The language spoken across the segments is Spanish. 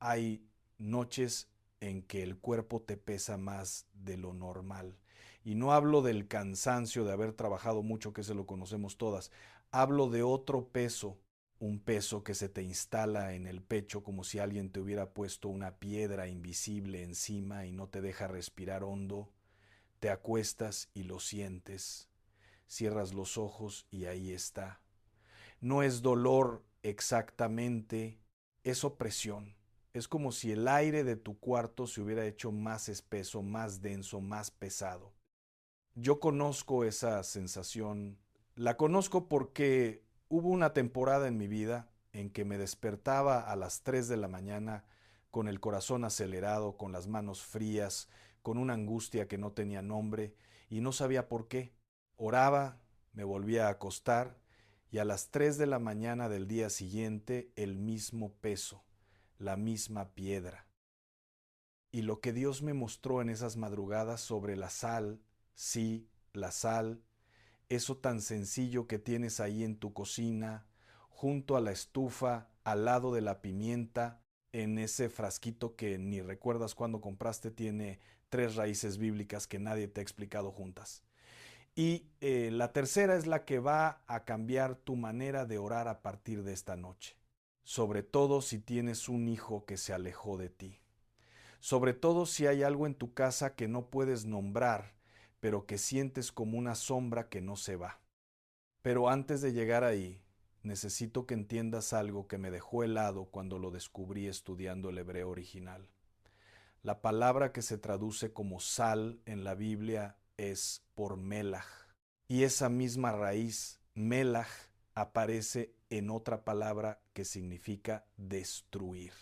hay noches en que el cuerpo te pesa más de lo normal. Y no hablo del cansancio de haber trabajado mucho, que se lo conocemos todas. Hablo de otro peso, un peso que se te instala en el pecho como si alguien te hubiera puesto una piedra invisible encima y no te deja respirar hondo. Te acuestas y lo sientes. Cierras los ojos y ahí está. No es dolor exactamente, es opresión. Es como si el aire de tu cuarto se hubiera hecho más espeso, más denso, más pesado. Yo conozco esa sensación. La conozco porque hubo una temporada en mi vida en que me despertaba a las 3 de la mañana con el corazón acelerado, con las manos frías, con una angustia que no tenía nombre y no sabía por qué. Oraba, me volvía a acostar y a las 3 de la mañana del día siguiente el mismo peso, la misma piedra. Y lo que Dios me mostró en esas madrugadas sobre la sal, sí, la sal, eso tan sencillo que tienes ahí en tu cocina, junto a la estufa, al lado de la pimienta, en ese frasquito que ni recuerdas cuándo compraste, tiene 3 raíces bíblicas que nadie te ha explicado juntas. Y la tercera es la que va a cambiar tu manera de orar a partir de esta noche. Sobre todo si tienes un hijo que se alejó de ti. Sobre todo si hay algo en tu casa que no puedes nombrar, pero que sientes como una sombra que no se va. Pero antes de llegar ahí, necesito que entiendas algo que me dejó helado cuando lo descubrí estudiando el hebreo original. La palabra que se traduce como sal en la Biblia es por melach. Y esa misma raíz, melach, aparece en otra palabra que significa destruir.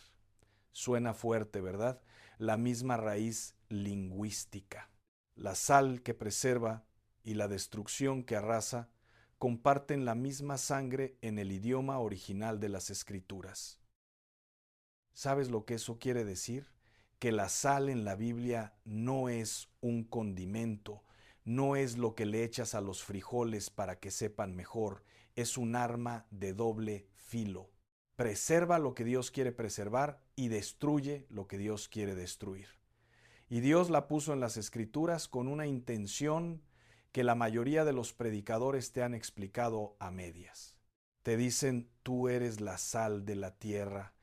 Suena fuerte, ¿verdad? La misma raíz lingüística. La sal que preserva y la destrucción que arrasa comparten la misma sangre en el idioma original de las escrituras. ¿Sabes lo que eso quiere decir? Que la sal en la Biblia no es un condimento, no es lo que le echas a los frijoles para que sepan mejor, es un arma de doble filo. Preserva lo que Dios quiere preservar y destruye lo que Dios quiere destruir. Y Dios la puso en las escrituras con una intención que la mayoría de los predicadores te han explicado a medias. Te dicen, tú eres la sal de la tierra,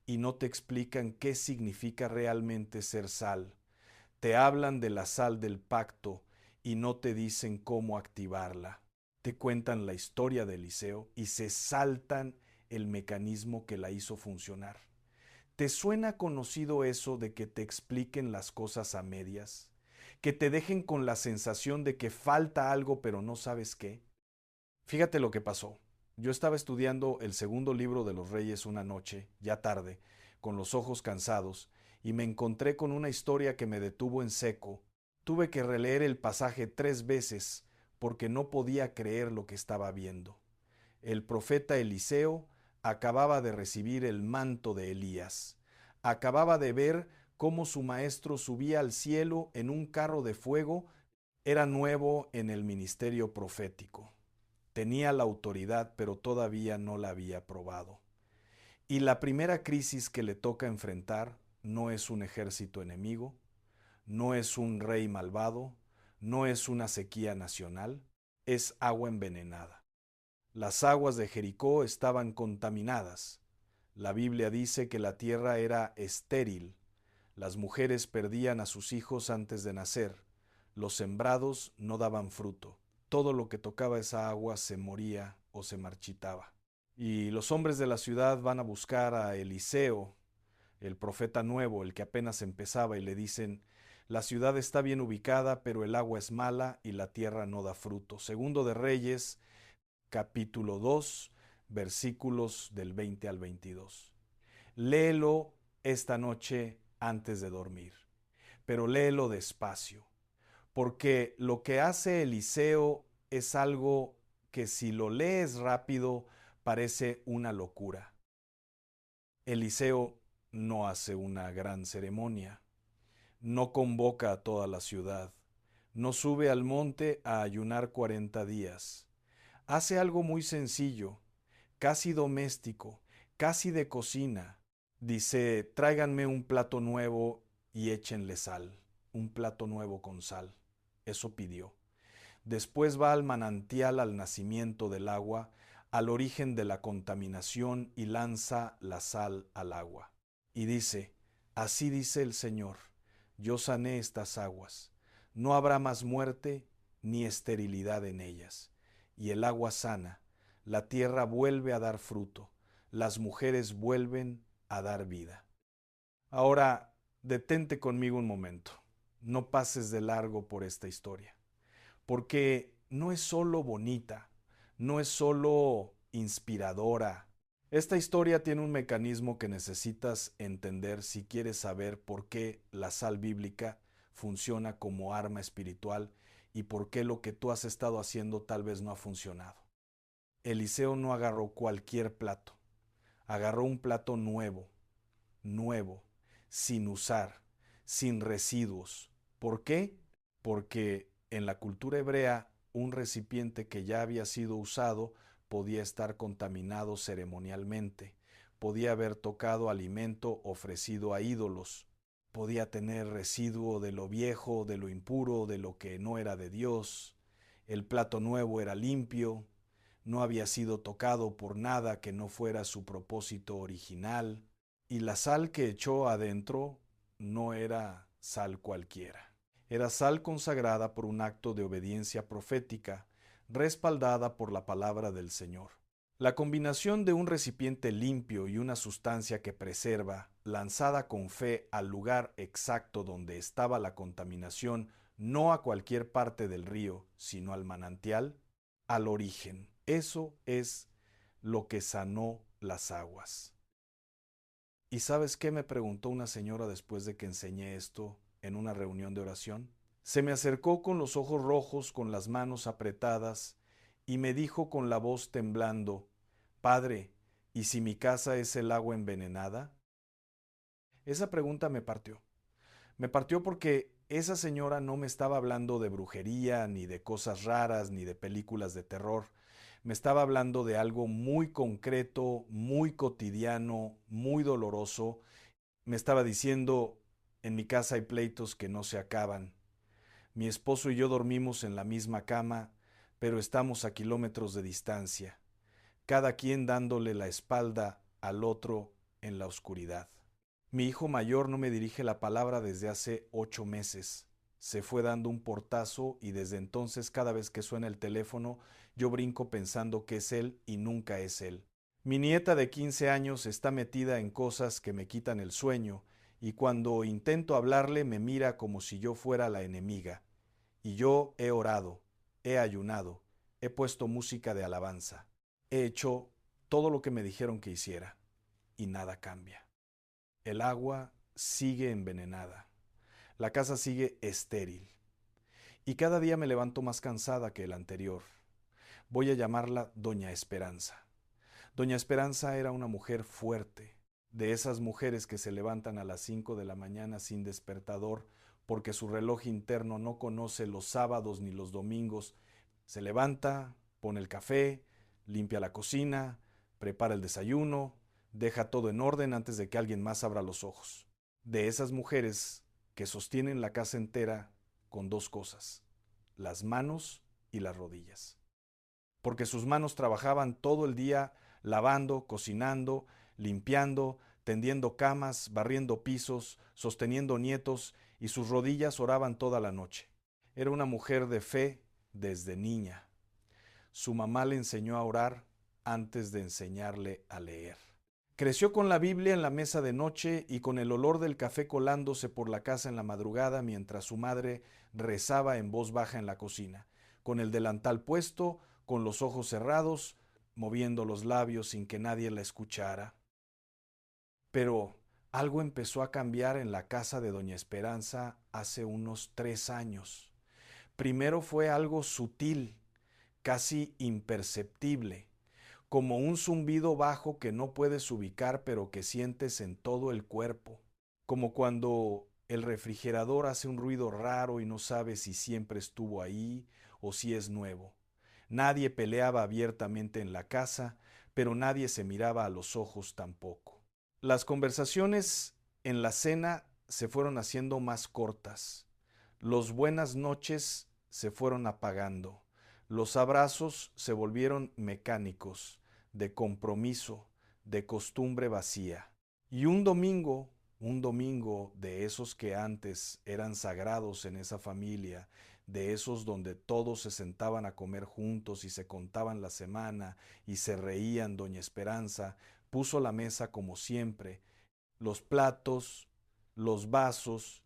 y no te explican qué significa realmente ser sal. Te hablan de la sal del pacto y no te dicen cómo activarla. Te cuentan la historia de Eliseo y se saltan el mecanismo que la hizo funcionar. ¿Te suena conocido eso de que te expliquen las cosas a medias? ¿Que te dejen con la sensación de que falta algo pero no sabes qué? Fíjate lo que pasó. Yo estaba estudiando el segundo libro de los Reyes una noche, ya tarde, con los ojos cansados, y me encontré con una historia que me detuvo en seco. Tuve que releer el pasaje 3 veces porque no podía creer lo que estaba viendo. El profeta Eliseo acababa de recibir el manto de Elías. Acababa de ver cómo su maestro subía al cielo en un carro de fuego. Era nuevo en el ministerio profético. Tenía la autoridad, pero todavía no la había probado. Y la primera crisis que le toca enfrentar no es un ejército enemigo, no es un rey malvado, no es una sequía nacional, es agua envenenada. Las aguas de Jericó estaban contaminadas. La Biblia dice que la tierra era estéril. Las mujeres perdían a sus hijos antes de nacer. Los sembrados no daban fruto. Todo lo que tocaba esa agua se moría o se marchitaba. Y los hombres de la ciudad van a buscar a Eliseo, el profeta nuevo, el que apenas empezaba, y le dicen, la ciudad está bien ubicada, pero el agua es mala y la tierra no da fruto. Segundo de Reyes, capítulo 2, versículos del 20 al 22. Léelo esta noche antes de dormir, pero léelo despacio, porque lo que hace Eliseo es algo que si lo lees rápido parece una locura. Eliseo no hace una gran ceremonia, no convoca a toda la ciudad, no sube al monte a ayunar 40 días. Hace algo muy sencillo, casi doméstico, casi de cocina. Dice, tráiganme un plato nuevo y échenle sal, un plato nuevo con sal. Eso pidió. Después va al manantial, al nacimiento del agua, al origen de la contaminación y lanza la sal al agua. Y dice, así dice el Señor, yo sané estas aguas, no habrá más muerte ni esterilidad en ellas. Y el agua sana, la tierra vuelve a dar fruto, las mujeres vuelven a dar vida. Ahora, detente conmigo un momento, no pases de largo por esta historia, porque no es solo bonita, no es solo inspiradora. Esta historia tiene un mecanismo que necesitas entender si quieres saber por qué la sal bíblica funciona como arma espiritual y por qué lo que tú has estado haciendo tal vez no ha funcionado. Eliseo no agarró cualquier plato, agarró un plato nuevo, nuevo, sin usar, sin residuos. ¿Por qué? Porque en la cultura hebrea un recipiente que ya había sido usado podía estar contaminado ceremonialmente, podía haber tocado alimento ofrecido a ídolos, podía tener residuo de lo viejo, de lo impuro, de lo que no era de Dios. El plato nuevo era limpio, no había sido tocado por nada que no fuera su propósito original, y la sal que echó adentro no era sal cualquiera. Era sal consagrada por un acto de obediencia profética, respaldada por la palabra del Señor. La combinación de un recipiente limpio y una sustancia que preserva, lanzada con fe al lugar exacto donde estaba la contaminación, no a cualquier parte del río, sino al manantial, al origen. Eso es lo que sanó las aguas. ¿Y sabes qué me preguntó una señora después de que enseñé esto en una reunión de oración? Se me acercó con los ojos rojos, con las manos apretadas, y me dijo con la voz temblando, Padre, ¿y si mi casa es el agua envenenada? Esa pregunta me partió. Me partió porque esa señora no me estaba hablando de brujería, ni de cosas raras, ni de películas de terror. Me estaba hablando de algo muy concreto, muy cotidiano, muy doloroso. Me estaba diciendo, en mi casa hay pleitos que no se acaban. Mi esposo y yo dormimos en la misma cama, pero estamos a kilómetros de distancia, cada quien dándole la espalda al otro en la oscuridad. Mi hijo mayor no me dirige la palabra desde hace 8 meses. Se fue dando un portazo y desde entonces cada vez que suena el teléfono yo brinco pensando que es él y nunca es él. Mi nieta de 15 años está metida en cosas que me quitan el sueño y cuando intento hablarle me mira como si yo fuera la enemiga. Y yo he orado, he ayunado, he puesto música de alabanza, he hecho todo lo que me dijeron que hiciera y nada cambia. El agua sigue envenenada, la casa sigue estéril y cada día me levanto más cansada que el anterior. Voy a llamarla Doña Esperanza. Doña Esperanza era una mujer fuerte, de esas mujeres que se levantan a las 5 de la mañana sin despertador porque su reloj interno no conoce los sábados ni los domingos. Se levanta, pone el café, limpia la cocina, prepara el desayuno, deja todo en orden antes de que alguien más abra los ojos. De esas mujeres que sostienen la casa entera con dos cosas, las manos y las rodillas. Porque sus manos trabajaban todo el día lavando, cocinando, limpiando, tendiendo camas, barriendo pisos, sosteniendo nietos, y sus rodillas oraban toda la noche. Era una mujer de fe desde niña. Su mamá le enseñó a orar antes de enseñarle a leer. Creció con la Biblia en la mesa de noche y con el olor del café colándose por la casa en la madrugada mientras su madre rezaba en voz baja en la cocina, con el delantal puesto, con los ojos cerrados, moviendo los labios sin que nadie la escuchara. Pero algo empezó a cambiar en la casa de Doña Esperanza hace unos 3 años. Primero fue algo sutil, casi imperceptible, como un zumbido bajo que no puedes ubicar pero que sientes en todo el cuerpo, como cuando el refrigerador hace un ruido raro y no sabes si siempre estuvo ahí o si es nuevo. Nadie peleaba abiertamente en la casa, pero nadie se miraba a los ojos tampoco. Las conversaciones en la cena se fueron haciendo más cortas. Los buenas noches se fueron apagando. Los abrazos se volvieron mecánicos, de compromiso, de costumbre vacía. Y un domingo de esos que antes eran sagrados en esa familia, de esos donde todos se sentaban a comer juntos y se contaban la semana y se reían, doña Esperanza puso la mesa como siempre, los platos, los vasos,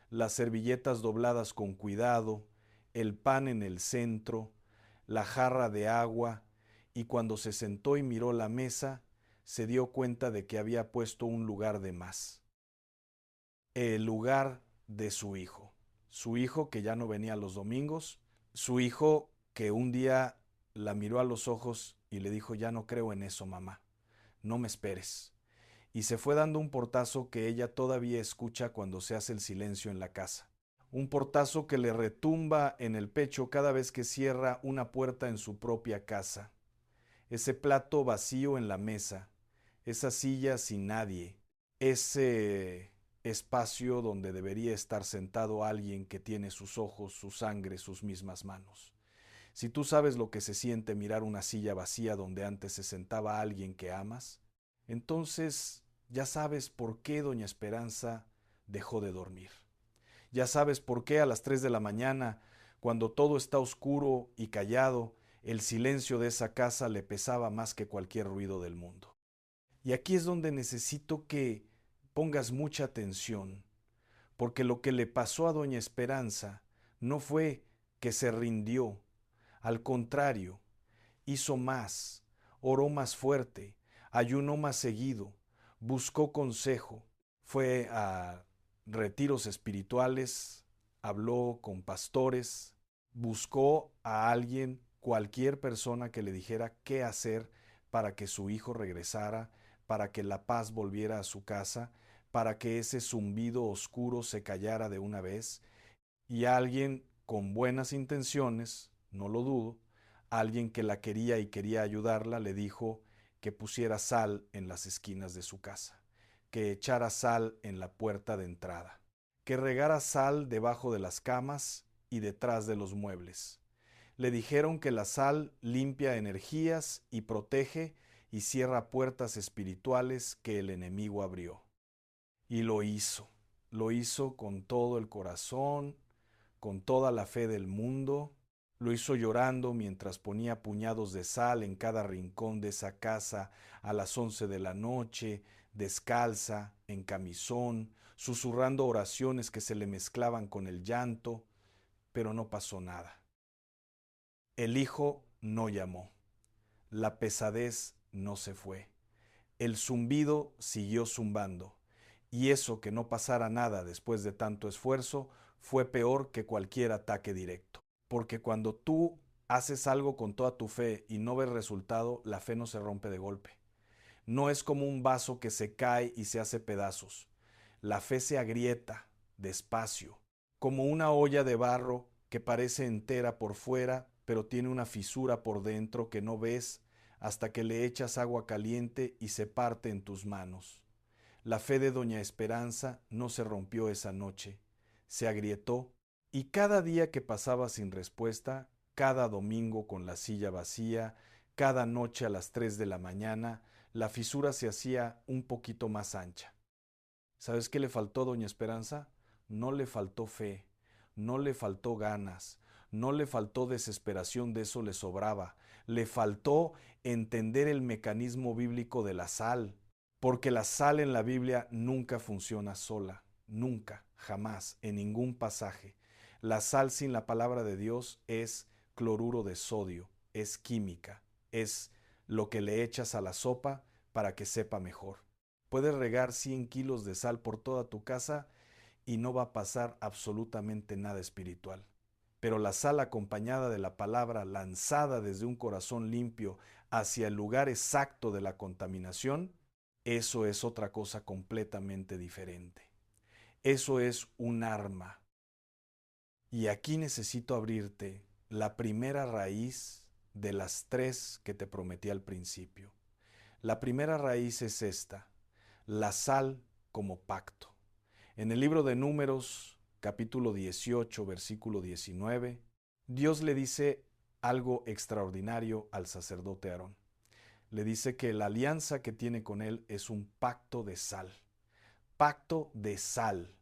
las servilletas dobladas con cuidado, el pan en el centro, la jarra de agua, y cuando se sentó y miró la mesa, se dio cuenta de que había puesto un lugar de más. El lugar de su hijo que ya no venía los domingos, su hijo que un día la miró a los ojos y le dijo, ya no creo en eso, mamá, no me esperes. Y se fue dando un portazo que ella todavía escucha cuando se hace el silencio en la casa. Un portazo que le retumba en el pecho cada vez que cierra una puerta en su propia casa. Ese plato vacío en la mesa, esa silla sin nadie, ese espacio donde debería estar sentado alguien que tiene sus ojos, su sangre, sus mismas manos. Si tú sabes lo que se siente mirar una silla vacía donde antes se sentaba alguien que amas, entonces ya sabes por qué doña Esperanza dejó de dormir. Ya sabes por qué a las 3 de la mañana, cuando todo está oscuro y callado, el silencio de esa casa le pesaba más que cualquier ruido del mundo. Y aquí es donde necesito que pongas mucha atención, porque lo que le pasó a doña Esperanza no fue que se rindió, al contrario, hizo más, oró más fuerte, ayunó más seguido, buscó consejo, fue a retiros espirituales, habló con pastores, buscó a alguien, cualquier persona que le dijera qué hacer para que su hijo regresara, para que la paz volviera a su casa, para que ese zumbido oscuro se callara de una vez, y alguien con buenas intenciones, no lo dudo, alguien que la quería y quería ayudarla, le dijo que pusiera sal en las esquinas de su casa, que echara sal en la puerta de entrada, que regara sal debajo de las camas y detrás de los muebles. Le dijeron que la sal limpia energías y protege y cierra puertas espirituales que el enemigo abrió. Y lo hizo con todo el corazón, con toda la fe del mundo, lo hizo llorando mientras ponía puñados de sal en cada rincón de esa casa a las 11 de la noche, descalza, en camisón, susurrando oraciones que se le mezclaban con el llanto, pero no pasó nada. El hijo no llamó, la pesadez no se fue, el zumbido siguió zumbando, y eso que no pasara nada después de tanto esfuerzo fue peor que cualquier ataque directo. Porque cuando tú haces algo con toda tu fe y no ves resultado, la fe no se rompe de golpe. No es como un vaso que se cae y se hace pedazos. La fe se agrieta despacio, como una olla de barro que parece entera por fuera, pero tiene una fisura por dentro que no ves hasta que le echas agua caliente y se parte en tus manos. La fe de doña Esperanza no se rompió esa noche, se agrietó, y cada día que pasaba sin respuesta, cada domingo con la silla vacía, cada noche a las 3 de la mañana, la fisura se hacía un poquito más ancha. ¿Sabes qué le faltó a doña Esperanza? No le faltó fe, no le faltó ganas, no le faltó desesperación, de eso le sobraba. Le faltó entender el mecanismo bíblico de la sal, porque la sal en la Biblia nunca funciona sola, nunca, jamás, en ningún pasaje. La sal sin la palabra de Dios es cloruro de sodio, es química, es lo que le echas a la sopa para que sepa mejor. Puedes regar 100 kilos de sal por toda tu casa y no va a pasar absolutamente nada espiritual. Pero la sal acompañada de la palabra lanzada desde un corazón limpio hacia el lugar exacto de la contaminación, eso es otra cosa completamente diferente. Eso es un arma. Y aquí necesito abrirte la primera raíz de las 3 que te prometí al principio. La primera raíz es esta. la sal como pacto. En el libro de Números, capítulo 18, versículo 19, Dios le dice algo extraordinario al sacerdote Aarón. Le dice que la alianza que tiene con él es un pacto de sal. Pacto de sal.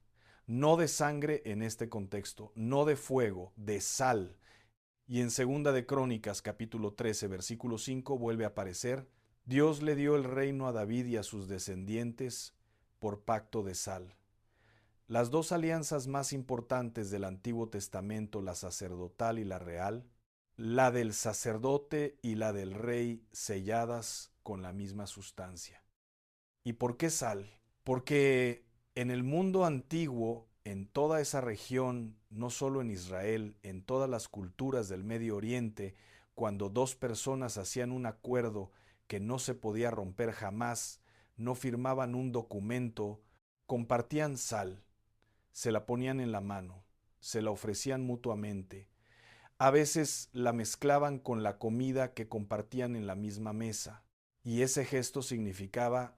No de sangre en este contexto, no de fuego, de sal. Y en Segunda de Crónicas, capítulo 13, versículo 5, vuelve a aparecer: Dios le dio el reino a David y a sus descendientes por pacto de sal. Las dos alianzas más importantes del Antiguo Testamento, la sacerdotal y la real, la del sacerdote y la del rey, selladas con la misma sustancia. ¿Y por qué sal? Porque en el mundo antiguo, en toda esa región, no solo en Israel, en todas las culturas del Medio Oriente, cuando dos personas hacían un acuerdo que no se podía romper jamás, no firmaban un documento, compartían sal, se la ponían en la mano, se la ofrecían mutuamente. A veces la mezclaban con la comida que compartían en la misma mesa, y ese gesto significaba: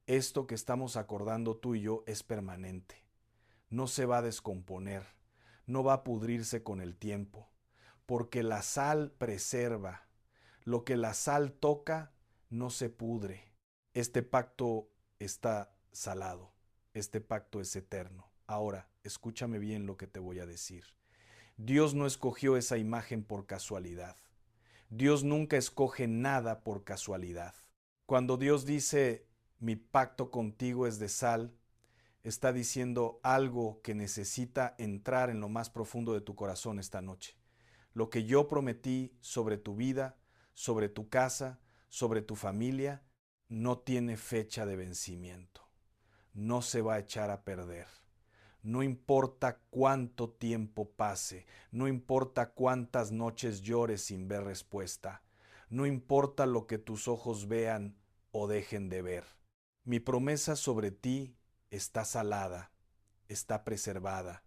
esto que estamos acordando tú y yo es permanente, no se va a descomponer, no va a pudrirse con el tiempo, porque la sal preserva, lo que la sal toca no se pudre. Este pacto está salado, este pacto es eterno. Ahora, escúchame bien lo que te voy a decir. Dios no escogió esa imagen por casualidad. Dios nunca escoge nada por casualidad. Cuando Dios dice: mi pacto contigo es de sal, está diciendo algo que necesita entrar en lo más profundo de tu corazón esta noche. Lo que yo prometí sobre tu vida, sobre tu casa, sobre tu familia, no tiene fecha de vencimiento. No se va a echar a perder. No importa cuánto tiempo pase, no importa cuántas noches llores sin ver respuesta, no importa lo que tus ojos vean o dejen de ver. Mi promesa sobre ti está salada, está preservada,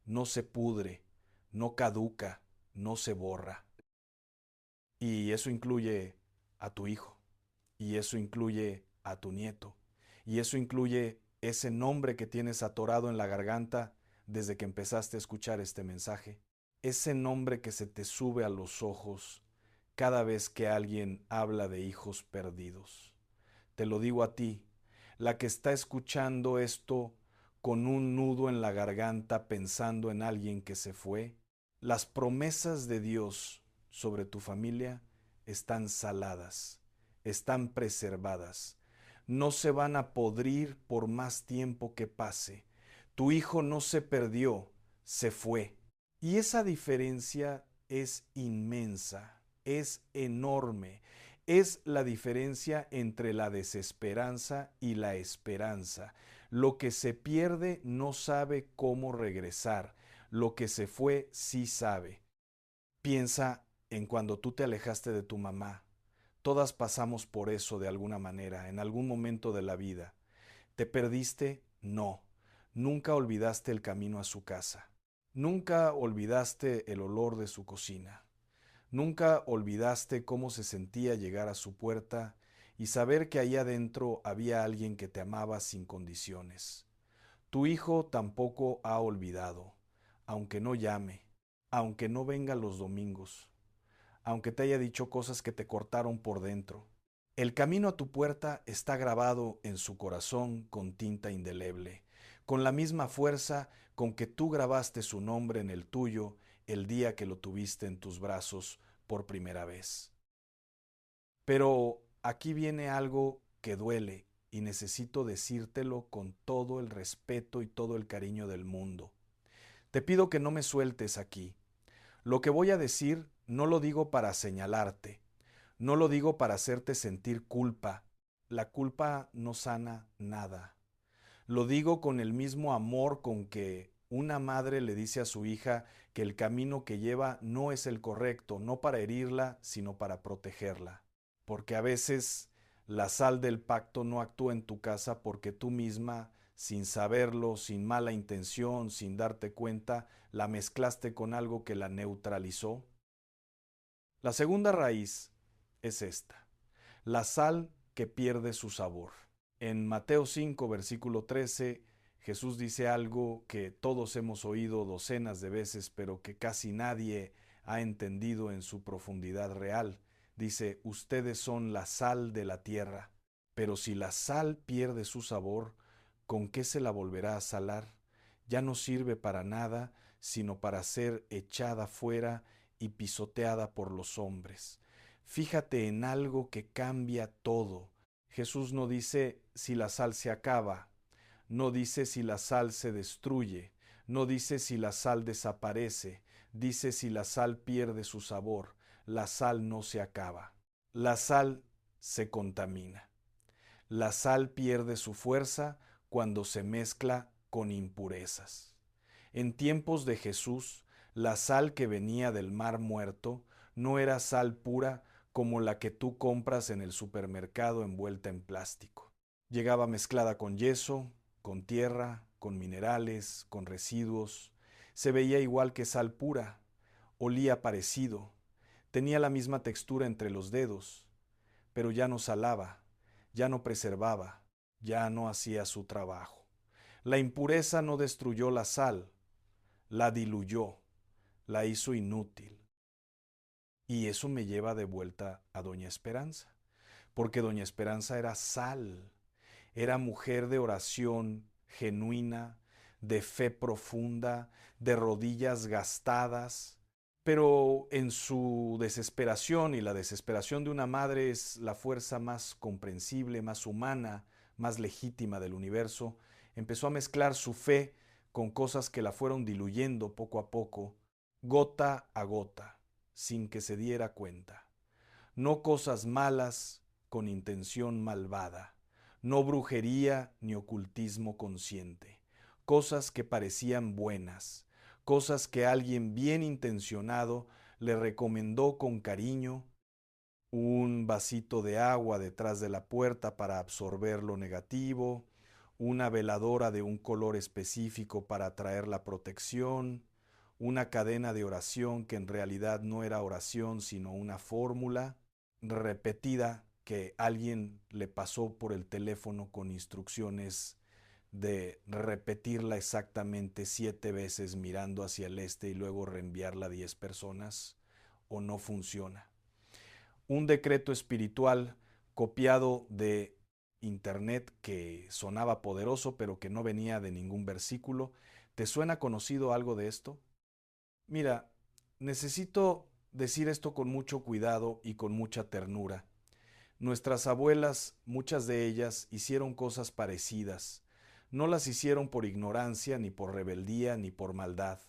no se pudre, no caduca, no se borra. Y eso incluye a tu hijo, y eso incluye a tu nieto, y eso incluye ese nombre que tienes atorado en la garganta desde que empezaste a escuchar este mensaje, ese nombre que se te sube a los ojos cada vez que alguien habla de hijos perdidos. Te lo digo a ti, la que está escuchando esto con un nudo en la garganta pensando en alguien que se fue. Las promesas de Dios sobre tu familia están saladas, están preservadas, no se van a podrir por más tiempo que pase. Tu hijo no se perdió, se fue. Y esa diferencia es inmensa, es enorme. Es la diferencia entre la desesperanza y la esperanza. Lo que se pierde no sabe cómo regresar. Lo que se fue sí sabe. Piensa en cuando tú te alejaste de tu mamá. Todas pasamos por eso de alguna manera, en algún momento de la vida. ¿Te perdiste? No. Nunca olvidaste el camino a su casa. Nunca olvidaste el olor de su cocina. Nunca olvidaste cómo se sentía llegar a su puerta y saber que ahí adentro había alguien que te amaba sin condiciones. Tu hijo tampoco ha olvidado, aunque no llame, aunque no venga los domingos, aunque te haya dicho cosas que te cortaron por dentro. El camino a tu puerta está grabado en su corazón con tinta indeleble, con la misma fuerza con que tú grabaste su nombre en el tuyo el día que lo tuviste en tus brazos por primera vez. Pero aquí viene algo que duele y necesito decírtelo con todo el respeto y todo el cariño del mundo. Te pido que no me sueltes aquí. Lo que voy a decir no lo digo para señalarte, no lo digo para hacerte sentir culpa. La culpa no sana nada. Lo digo con el mismo amor con que una madre le dice a su hija que el camino que lleva no es el correcto, no para herirla, sino para protegerla. Porque a veces la sal del pacto no actúa en tu casa porque tú misma, sin saberlo, sin mala intención, sin darte cuenta, la mezclaste con algo que la neutralizó. La segunda raíz es esta: la sal que pierde su sabor. En Mateo 5, versículo 13, Jesús dice algo que todos hemos oído docenas de veces, pero que casi nadie ha entendido en su profundidad real. Dice, ustedes son la sal de la tierra, pero si la sal pierde su sabor, ¿con qué se la volverá a salar? Ya no sirve para nada, sino para ser echada fuera y pisoteada por los hombres. Fíjate en algo que cambia todo. Jesús no dice si la sal se acaba, no dice si la sal se destruye, no dice si la sal desaparece, dice si la sal pierde su sabor. La sal no se acaba. La sal se contamina. La sal pierde su fuerza cuando se mezcla con impurezas. En tiempos de Jesús, la sal que venía del Mar Muerto no era sal pura como la que tú compras en el supermercado envuelta en plástico. Llegaba mezclada con yeso, con tierra, con minerales, con residuos. Se veía igual que sal pura, olía parecido, tenía la misma textura entre los dedos, pero ya no salaba, ya no preservaba, ya no hacía su trabajo. La impureza no destruyó la sal, la diluyó, la hizo inútil. Y eso me lleva de vuelta a Doña Esperanza, porque Doña Esperanza era sal, era mujer de oración genuina, de fe profunda, de rodillas gastadas, pero en su desesperación, y la desesperación de una madre es la fuerza más comprensible, más humana, más legítima del universo, empezó a mezclar su fe con cosas que la fueron diluyendo poco a poco, gota a gota, sin que se diera cuenta. No cosas malas con intención malvada, no brujería ni ocultismo consciente, cosas que parecían buenas, cosas que alguien bien intencionado le recomendó con cariño, un vasito de agua detrás de la puerta para absorber lo negativo, una veladora de un color específico para atraer la protección, una cadena de oración que en realidad no era oración sino una fórmula repetida que alguien le pasó por el teléfono con instrucciones de repetirla exactamente 7 veces mirando hacia el este y luego reenviarla a 10 personas, o no funciona. Un decreto espiritual copiado de internet que sonaba poderoso pero que no venía de ningún versículo. ¿Te suena conocido algo de esto? Mira, necesito decir esto con mucho cuidado y con mucha ternura. Nuestras abuelas, muchas de ellas, hicieron cosas parecidas. No las hicieron por ignorancia, ni por rebeldía, ni por maldad.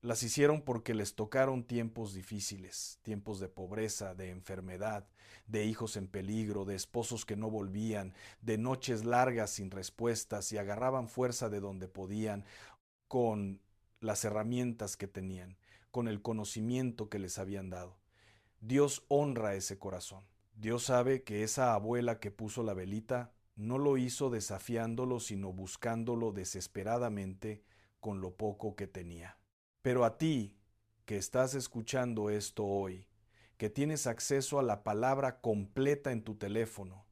Las hicieron porque les tocaron tiempos difíciles, tiempos de pobreza, de enfermedad, de hijos en peligro, de esposos que no volvían, de noches largas sin respuestas, y agarraban fuerza de donde podían, con las herramientas que tenían, con el conocimiento que les habían dado. Dios honra ese corazón. Dios sabe que esa abuela que puso la velita no lo hizo desafiándolo, sino buscándolo desesperadamente con lo poco que tenía. Pero a ti, que estás escuchando esto hoy, que tienes acceso a la palabra completa en tu teléfono,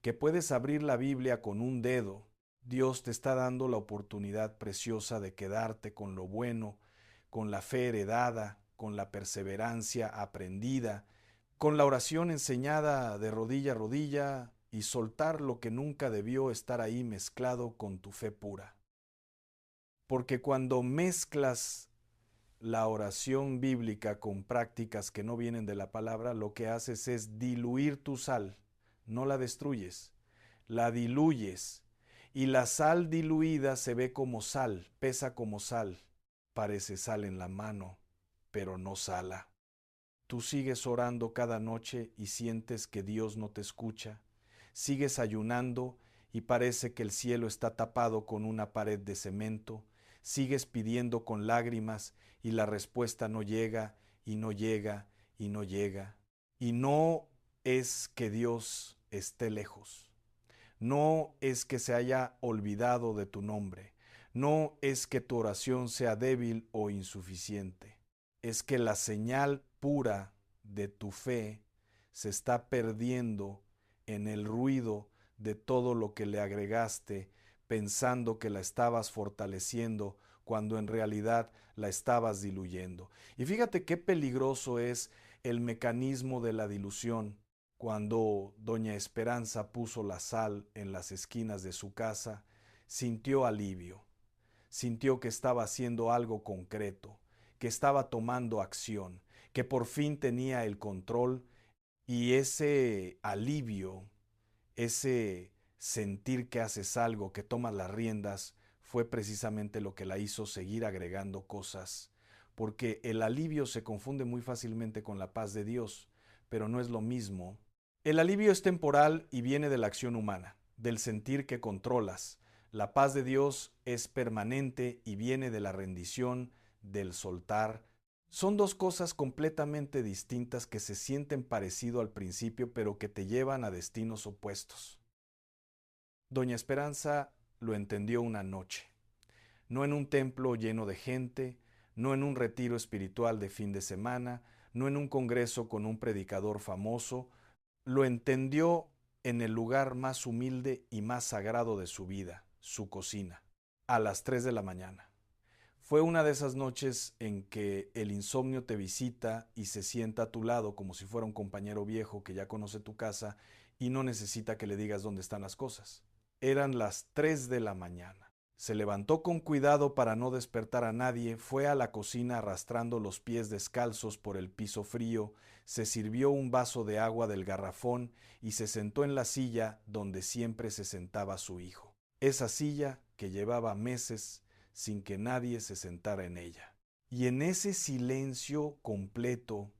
que puedes abrir la Biblia con un dedo, Dios te está dando la oportunidad preciosa de quedarte con lo bueno, con la fe heredada, con la perseverancia aprendida, con la oración enseñada de rodilla a rodilla, y soltar lo que nunca debió estar ahí mezclado con tu fe pura. Porque cuando mezclas la oración bíblica con prácticas que no vienen de la palabra, lo que haces es diluir tu sal, no la destruyes, la diluyes. Y la sal diluida se ve como sal, pesa como sal, parece sal en la mano, pero no sala. Tú sigues orando cada noche y sientes que Dios no te escucha. Sigues ayunando y parece que el cielo está tapado con una pared de cemento. Sigues pidiendo con lágrimas y la respuesta no llega y no llega y no llega. Y no es que Dios esté lejos. No es que se haya olvidado de tu nombre. No es que tu oración sea débil o insuficiente. Es que la señal pura de tu fe se está perdiendo en el ruido de todo lo que le agregaste pensando que la estabas fortaleciendo cuando en realidad la estabas diluyendo. Y fíjate qué peligroso es el mecanismo de la dilución. Cuando doña Esperanza puso la sal en las esquinas de su casa, sintió alivio, sintió que estaba haciendo algo concreto, que estaba tomando acción, que por fin tenía el control, y ese alivio, ese sentir que haces algo, que tomas las riendas, fue precisamente lo que la hizo seguir agregando cosas, porque el alivio se confunde muy fácilmente con la paz de Dios, pero no es lo mismo. El alivio es temporal y viene de la acción humana, del sentir que controlas. La paz de Dios es permanente y viene de la rendición, del soltar. Son dos cosas completamente distintas que se sienten parecido al principio, pero que te llevan a destinos opuestos. Doña Esperanza lo entendió una noche, no en un templo lleno de gente, no en un retiro espiritual de fin de semana, no en un congreso con un predicador famoso, lo entendió en el lugar más humilde y más sagrado de su vida, su cocina, a las 3 de la mañana. Fue una de esas noches en que el insomnio te visita y se sienta a tu lado como si fuera un compañero viejo que ya conoce tu casa y no necesita que le digas dónde están las cosas. Eran las 3 de la mañana. Se levantó con cuidado para no despertar a nadie, fue a la cocina arrastrando los pies descalzos por el piso frío, se sirvió un vaso de agua del garrafón y se sentó en la silla donde siempre se sentaba su hijo. Esa silla que llevaba meses sin que nadie se sentara en ella. Y en ese silencio completo,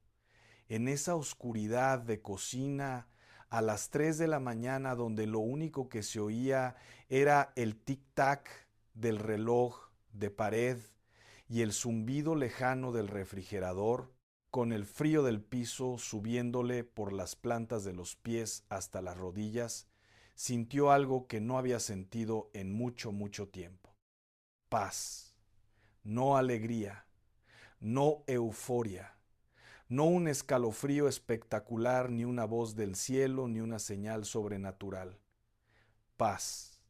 en esa oscuridad de cocina a las 3 de la mañana, donde lo único que se oía era el tic-tac del reloj de pared y el zumbido lejano del refrigerador, con el frío del piso subiéndole por las plantas de los pies hasta las rodillas, sintió algo que no había sentido en mucho, mucho tiempo. Paz, no alegría, no euforia, no un escalofrío espectacular, ni una voz del cielo, ni una señal sobrenatural. Paz,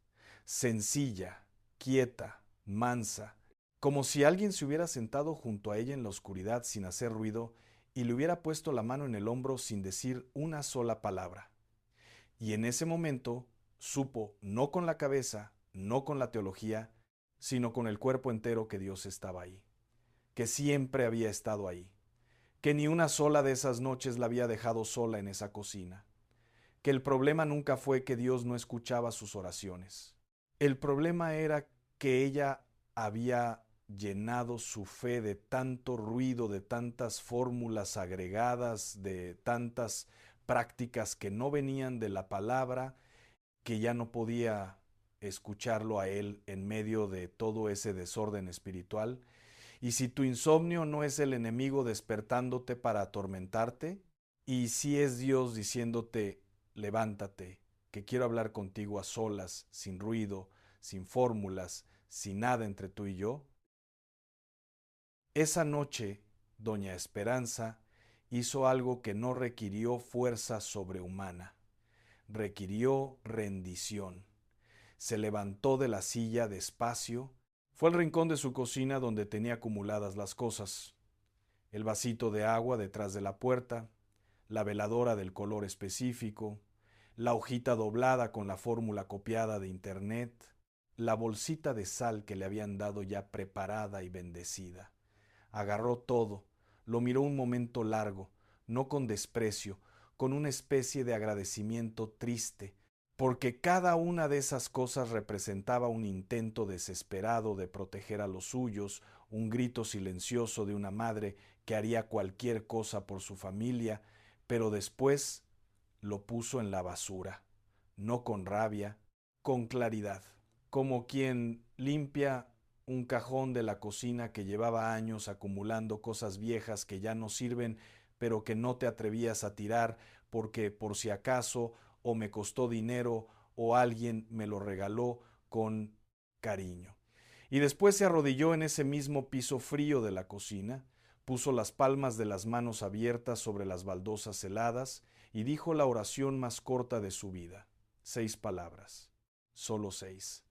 sencilla, quieta, mansa, como si alguien se hubiera sentado junto a ella en la oscuridad sin hacer ruido y le hubiera puesto la mano en el hombro sin decir una sola palabra. Y en ese momento supo, no con la cabeza, no con la teología, sino con el cuerpo entero, que Dios estaba ahí, que siempre había estado ahí, que ni una sola de esas noches la había dejado sola en esa cocina, que el problema nunca fue que Dios no escuchaba sus oraciones. El problema era que ella había llenado su fe de tanto ruido, de tantas fórmulas agregadas, de tantas prácticas que no venían de la palabra, que ya no podía escucharlo a él en medio de todo ese desorden espiritual. Y si tu insomnio no es el enemigo despertándote para atormentarte, y si es Dios diciéndote, levántate, que quiero hablar contigo a solas, sin ruido, sin fórmulas, sin nada entre tú y yo, esa noche doña Esperanza hizo algo que no requirió fuerza sobrehumana, requirió rendición. Se levantó de la silla despacio, fue al rincón de su cocina donde tenía acumuladas las cosas: el vasito de agua detrás de la puerta, la veladora del color específico, la hojita doblada con la fórmula copiada de internet, la bolsita de sal que le habían dado ya preparada y bendecida. Agarró todo, lo miró un momento largo, no con desprecio, con una especie de agradecimiento triste, porque cada una de esas cosas representaba un intento desesperado de proteger a los suyos, un grito silencioso de una madre que haría cualquier cosa por su familia, pero después lo puso en la basura, no con rabia, con claridad, como quien limpia un cajón de la cocina que llevaba años acumulando cosas viejas que ya no sirven, pero que no te atrevías a tirar porque por si acaso o me costó dinero o alguien me lo regaló con cariño. Y después se arrodilló en ese mismo piso frío de la cocina, puso las palmas de las manos abiertas sobre las baldosas heladas y dijo la oración más corta de su vida: 6 palabras, solo 6.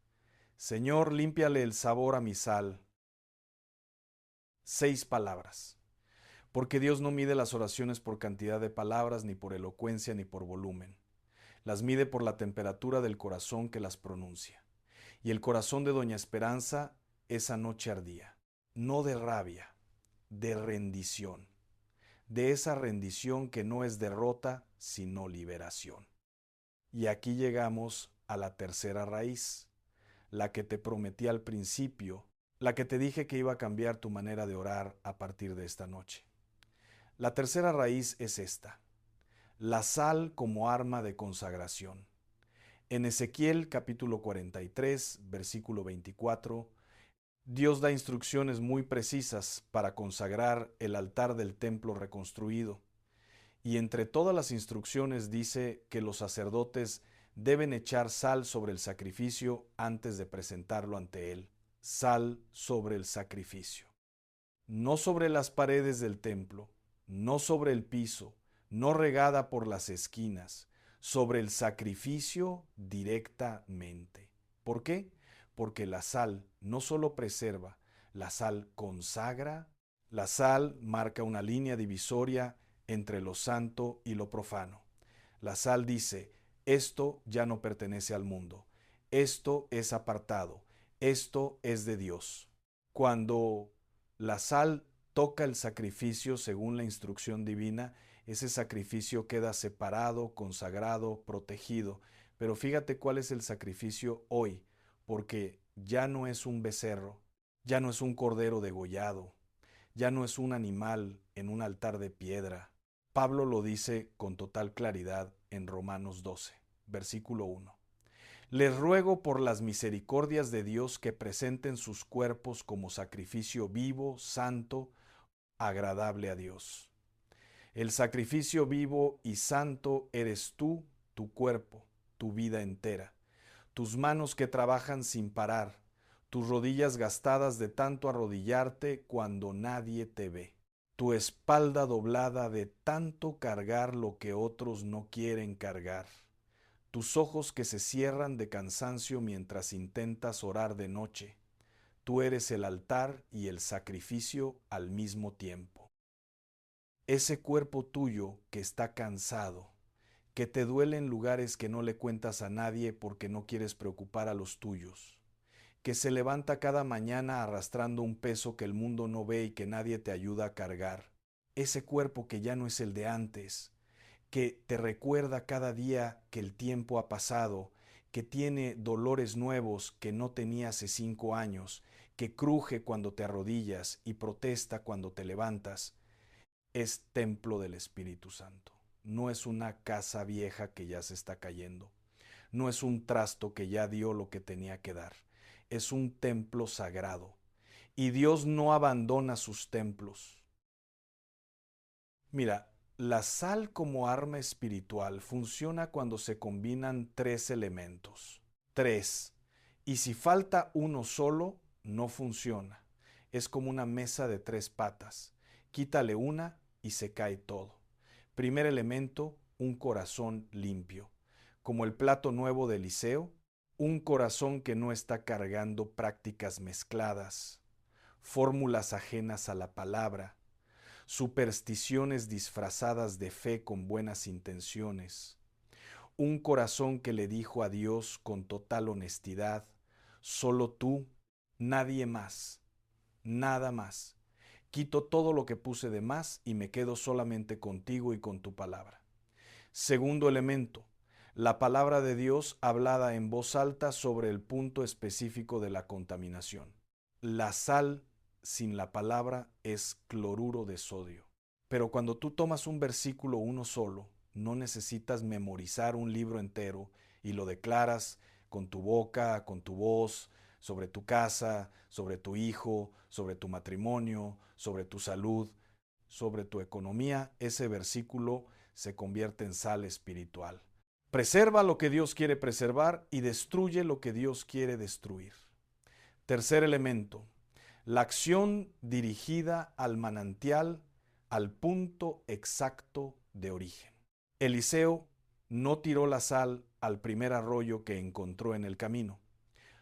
Señor, límpiale el sabor a mi sal. 6 palabras. Porque Dios no mide las oraciones por cantidad de palabras, ni por elocuencia, ni por volumen. Las mide por la temperatura del corazón que las pronuncia. Y el corazón de doña Esperanza esa noche ardía, no de rabia, de rendición, de esa rendición que no es derrota, sino liberación. Y aquí llegamos a la tercera raíz, la que te prometí al principio, la que te dije que iba a cambiar tu manera de orar a partir de esta noche. La tercera raíz es esta: la sal como arma de consagración. En Ezequiel capítulo 43, versículo 24, Dios da instrucciones muy precisas para consagrar el altar del templo reconstruido. Y entre todas las instrucciones dice que los sacerdotes deben echar sal sobre el sacrificio antes de presentarlo ante él. Sal sobre el sacrificio. No sobre las paredes del templo, no sobre el piso, no regada por las esquinas, sobre el sacrificio directamente. ¿Por qué? Porque la sal no solo preserva, la sal consagra, la sal marca una línea divisoria entre lo santo y lo profano. La sal dice, esto ya no pertenece al mundo, esto es apartado, esto es de Dios. Cuando la sal toca el sacrificio según la instrucción divina, ese sacrificio queda separado, consagrado, protegido. Pero fíjate cuál es el sacrificio hoy, porque ya no es un becerro, ya no es un cordero degollado, ya no es un animal en un altar de piedra. Pablo lo dice con total claridad en Romanos 12, versículo 1. Les ruego por las misericordias de Dios que presenten sus cuerpos como sacrificio vivo, santo, agradable a Dios. El sacrificio vivo y santo eres tú, tu cuerpo, tu vida entera, tus manos que trabajan sin parar, tus rodillas gastadas de tanto arrodillarte cuando nadie te ve, tu espalda doblada de tanto cargar lo que otros no quieren cargar, tus ojos que se cierran de cansancio mientras intentas orar de noche. Tú eres el altar y el sacrificio al mismo tiempo. Ese cuerpo tuyo que está cansado, que te duele en lugares que no le cuentas a nadie porque no quieres preocupar a los tuyos, que se levanta cada mañana arrastrando un peso que el mundo no ve y que nadie te ayuda a cargar. Ese cuerpo que ya no es el de antes, que te recuerda cada día que el tiempo ha pasado, que tiene dolores nuevos que no tenía hace 5 años, que cruje cuando te arrodillas y protesta cuando te levantas, es templo del Espíritu Santo. No es una casa vieja que ya se está cayendo. No es un trasto que ya dio lo que tenía que dar. Es un templo sagrado. Y Dios no abandona sus templos. Mira, la sal como arma espiritual funciona cuando se combinan 3 elementos. 3. Y si falta uno solo, no funciona. Es como una mesa de 3 patas. Quítale una y se cae todo. Primer elemento, un corazón limpio. Como el plato nuevo de Eliseo, un corazón que no está cargando prácticas mezcladas, fórmulas ajenas a la palabra, supersticiones disfrazadas de fe con buenas intenciones. Un corazón que le dijo a Dios con total honestidad, solo tú, nadie más, nada más. Quito todo lo que puse de más y me quedo solamente contigo y con tu palabra. Segundo elemento, la palabra de Dios hablada en voz alta sobre el punto específico de la contaminación. La sal sin la palabra es cloruro de sodio. Pero cuando tú tomas un versículo uno solo, no necesitas memorizar un libro entero y lo declaras con tu boca, con tu voz, sobre tu casa, sobre tu hijo, sobre tu matrimonio, sobre tu salud, sobre tu economía. Ese versículo se convierte en sal espiritual. Preserva lo que Dios quiere preservar y destruye lo que Dios quiere destruir. Tercer elemento, la acción dirigida al manantial, al punto exacto de origen. Eliseo no tiró la sal al primer arroyo que encontró en el camino.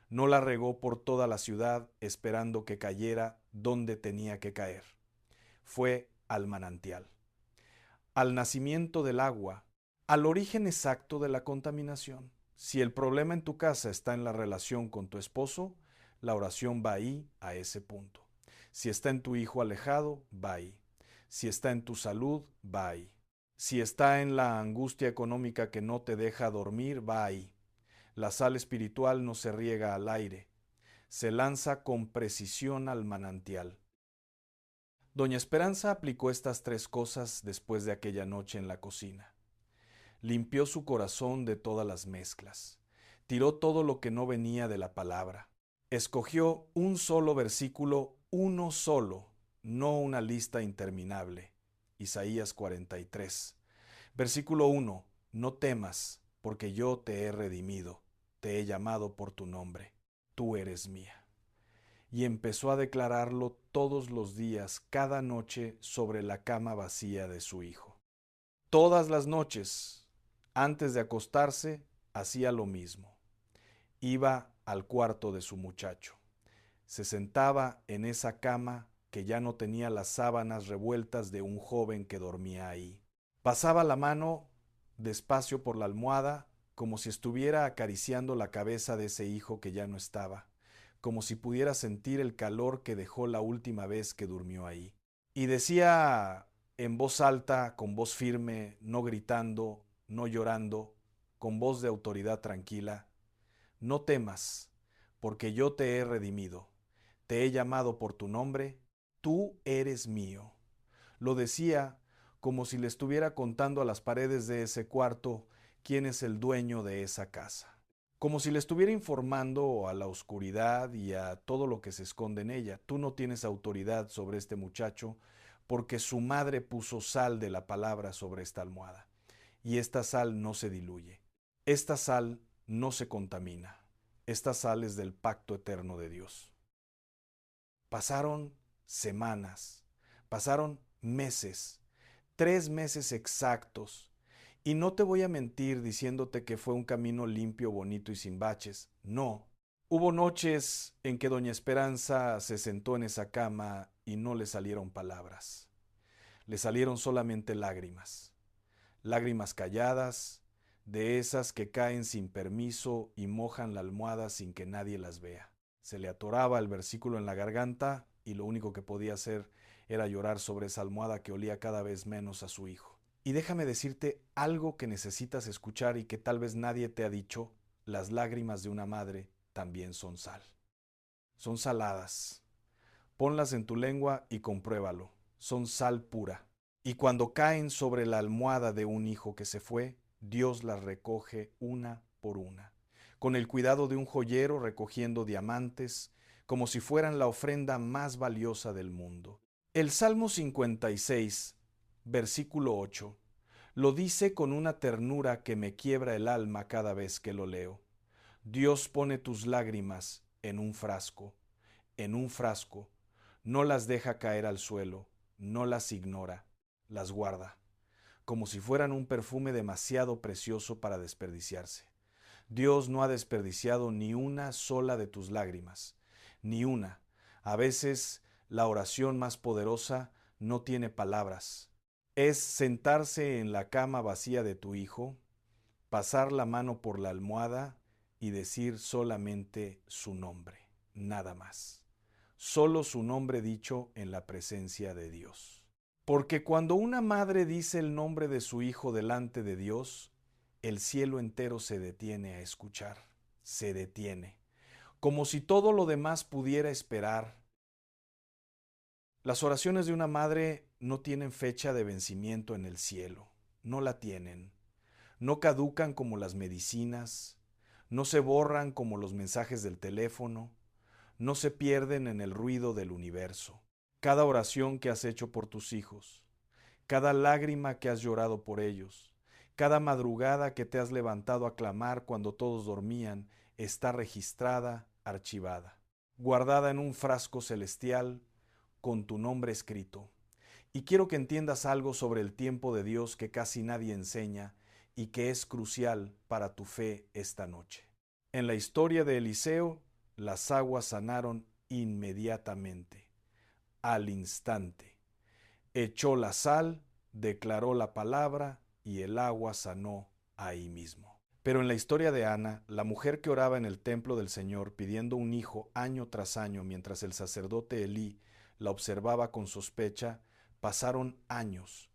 No la regó por toda la ciudad esperando que cayera donde tenía que caer. Fue al manantial, al nacimiento del agua, al origen exacto de la contaminación. Si el problema en tu casa está en la relación con tu esposo, la oración va ahí, a ese punto. Si está en tu hijo alejado, va ahí. Si está en tu salud, va ahí. Si está en la angustia económica que no te deja dormir, va ahí. La sal espiritual no se riega al aire, se lanza con precisión al manantial. Doña Esperanza aplicó estas 3 cosas después de aquella noche en la cocina. Limpió su corazón de todas las mezclas. Tiró todo lo que no venía de la palabra. Escogió un solo versículo, uno solo, no una lista interminable. Isaías 43. Versículo 1. No temas, porque yo te he redimido. Te he llamado por tu nombre. Tú eres mía. Y empezó a declararlo todos los días, cada noche, sobre la cama vacía de su hijo. Todas las noches, antes de acostarse, hacía lo mismo. Iba al cuarto de su muchacho. Se sentaba en esa cama que ya no tenía las sábanas revueltas de un joven que dormía ahí. Pasaba la mano despacio por la almohada, como si estuviera acariciando la cabeza de ese hijo que ya no estaba, como si pudiera sentir el calor que dejó la última vez que durmió ahí. Y decía en voz alta, con voz firme, no gritando, no llorando, con voz de autoridad tranquila: no temas, porque yo te he redimido, te he llamado por tu nombre, tú eres mío. Lo decía como si le estuviera contando a las paredes de ese cuarto quién es el dueño de esa casa. Como si le estuviera informando a la oscuridad y a todo lo que se esconde en ella. Tú no tienes autoridad sobre este muchacho porque su madre puso sal de la palabra sobre esta almohada. Y esta sal no se diluye. Esta sal no se contamina. Esta sal es del pacto eterno de Dios. Pasaron semanas, pasaron meses, 3 meses exactos. Y no te voy a mentir diciéndote que fue un camino limpio, bonito y sin baches. No. Hubo noches en que doña Esperanza se sentó en esa cama y no le salieron palabras. Le salieron solamente lágrimas. Lágrimas calladas, de esas que caen sin permiso y mojan la almohada sin que nadie las vea. Se le atoraba el versículo en la garganta y lo único que podía hacer era llorar sobre esa almohada que olía cada vez menos a su hijo. Y déjame decirte algo que necesitas escuchar y que tal vez nadie te ha dicho: las lágrimas de una madre también son sal. Son saladas. Ponlas en tu lengua y compruébalo. Son sal pura. Y cuando caen sobre la almohada de un hijo que se fue, Dios las recoge una por una, con el cuidado de un joyero recogiendo diamantes, como si fueran la ofrenda más valiosa del mundo. El Salmo 56, versículo 8, lo dice con una ternura que me quiebra el alma cada vez que lo leo. Dios pone tus lágrimas en un frasco, no las deja caer al suelo, no las ignora, las guarda, como si fueran un perfume demasiado precioso para desperdiciarse. Dios no ha desperdiciado ni una sola de tus lágrimas, ni una. A veces la oración más poderosa no tiene palabras. Es sentarse en la cama vacía de tu hijo, pasar la mano por la almohada y decir solamente su nombre, nada más. Solo su nombre dicho en la presencia de Dios. Porque cuando una madre dice el nombre de su hijo delante de Dios, el cielo entero se detiene a escuchar, se detiene, como si todo lo demás pudiera esperar. Las oraciones de una madre no tienen fecha de vencimiento en el cielo, no la tienen. No caducan como las medicinas, no se borran como los mensajes del teléfono, no se pierden en el ruido del universo. Cada oración que has hecho por tus hijos, cada lágrima que has llorado por ellos, cada madrugada que te has levantado a clamar cuando todos dormían, está registrada, archivada, guardada en un frasco celestial con tu nombre escrito. Y quiero que entiendas algo sobre el tiempo de Dios que casi nadie enseña, y que es crucial para tu fe esta noche. En la historia de Eliseo, las aguas sanaron inmediatamente, al instante. Echó la sal, declaró la palabra y el agua sanó ahí mismo. Pero en la historia de Ana, la mujer que oraba en el templo del Señor pidiendo un hijo año tras año mientras el sacerdote Elí la observaba con sospecha, pasaron años,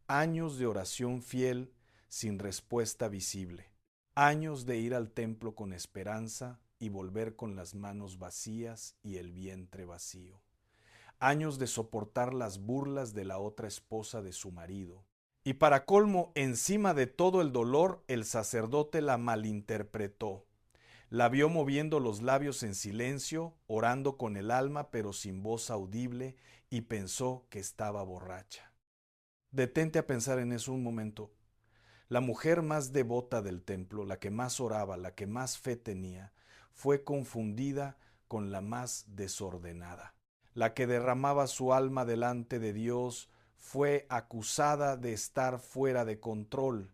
años de oración fiel sin respuesta visible, años de ir al templo con esperanza y volver con las manos vacías y el vientre vacío, años de soportar las burlas de la otra esposa de su marido. Y para colmo, encima de todo el dolor, el sacerdote la malinterpretó. La vio moviendo los labios en silencio, orando con el alma pero sin voz audible, y pensó que estaba borracha. Detente a pensar en eso un momento. La mujer más devota del templo, la que más oraba, la que más fe tenía, fue confundida con la más desordenada. La que derramaba su alma delante de Dios fue acusada de estar fuera de control.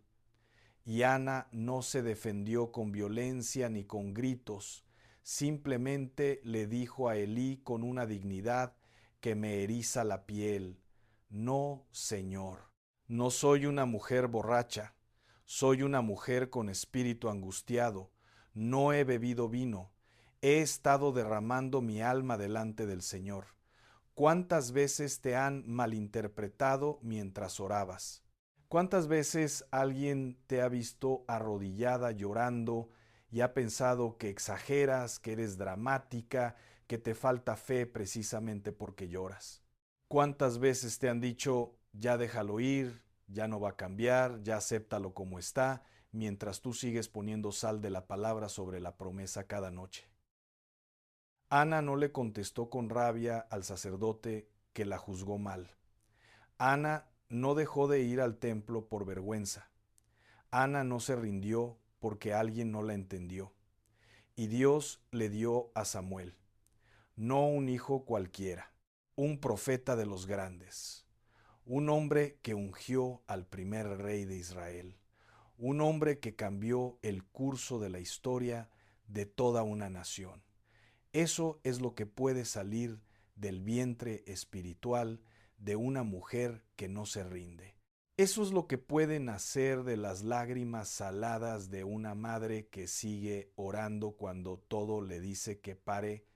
Y Ana no se defendió con violencia ni con gritos, simplemente le dijo a Elí con una dignidad que me eriza la piel: no, Señor, no soy una mujer borracha, soy una mujer con espíritu angustiado, no he bebido vino, he estado derramando mi alma delante del Señor. ¿Cuántas veces te han malinterpretado mientras orabas? ¿Cuántas veces alguien te ha visto arrodillada llorando y ha pensado que exageras, que eres dramática, que te falta fe precisamente porque lloras? ¿Cuántas veces te han dicho, ya déjalo ir, ya no va a cambiar, ya acéptalo como está, mientras tú sigues poniendo sal de la palabra sobre la promesa cada noche? Ana no le contestó con rabia al sacerdote que la juzgó mal. Ana no dejó de ir al templo por vergüenza. Ana no se rindió porque alguien no la entendió. Y Dios le dio a Samuel, no un hijo cualquiera, un profeta de los grandes, un hombre que ungió al primer rey de Israel, un hombre que cambió el curso de la historia de toda una nación. Eso es lo que puede salir del vientre espiritual de una mujer que no se rinde. Eso es lo que puede nacer de las lágrimas saladas de una madre que sigue orando cuando todo le dice que pare.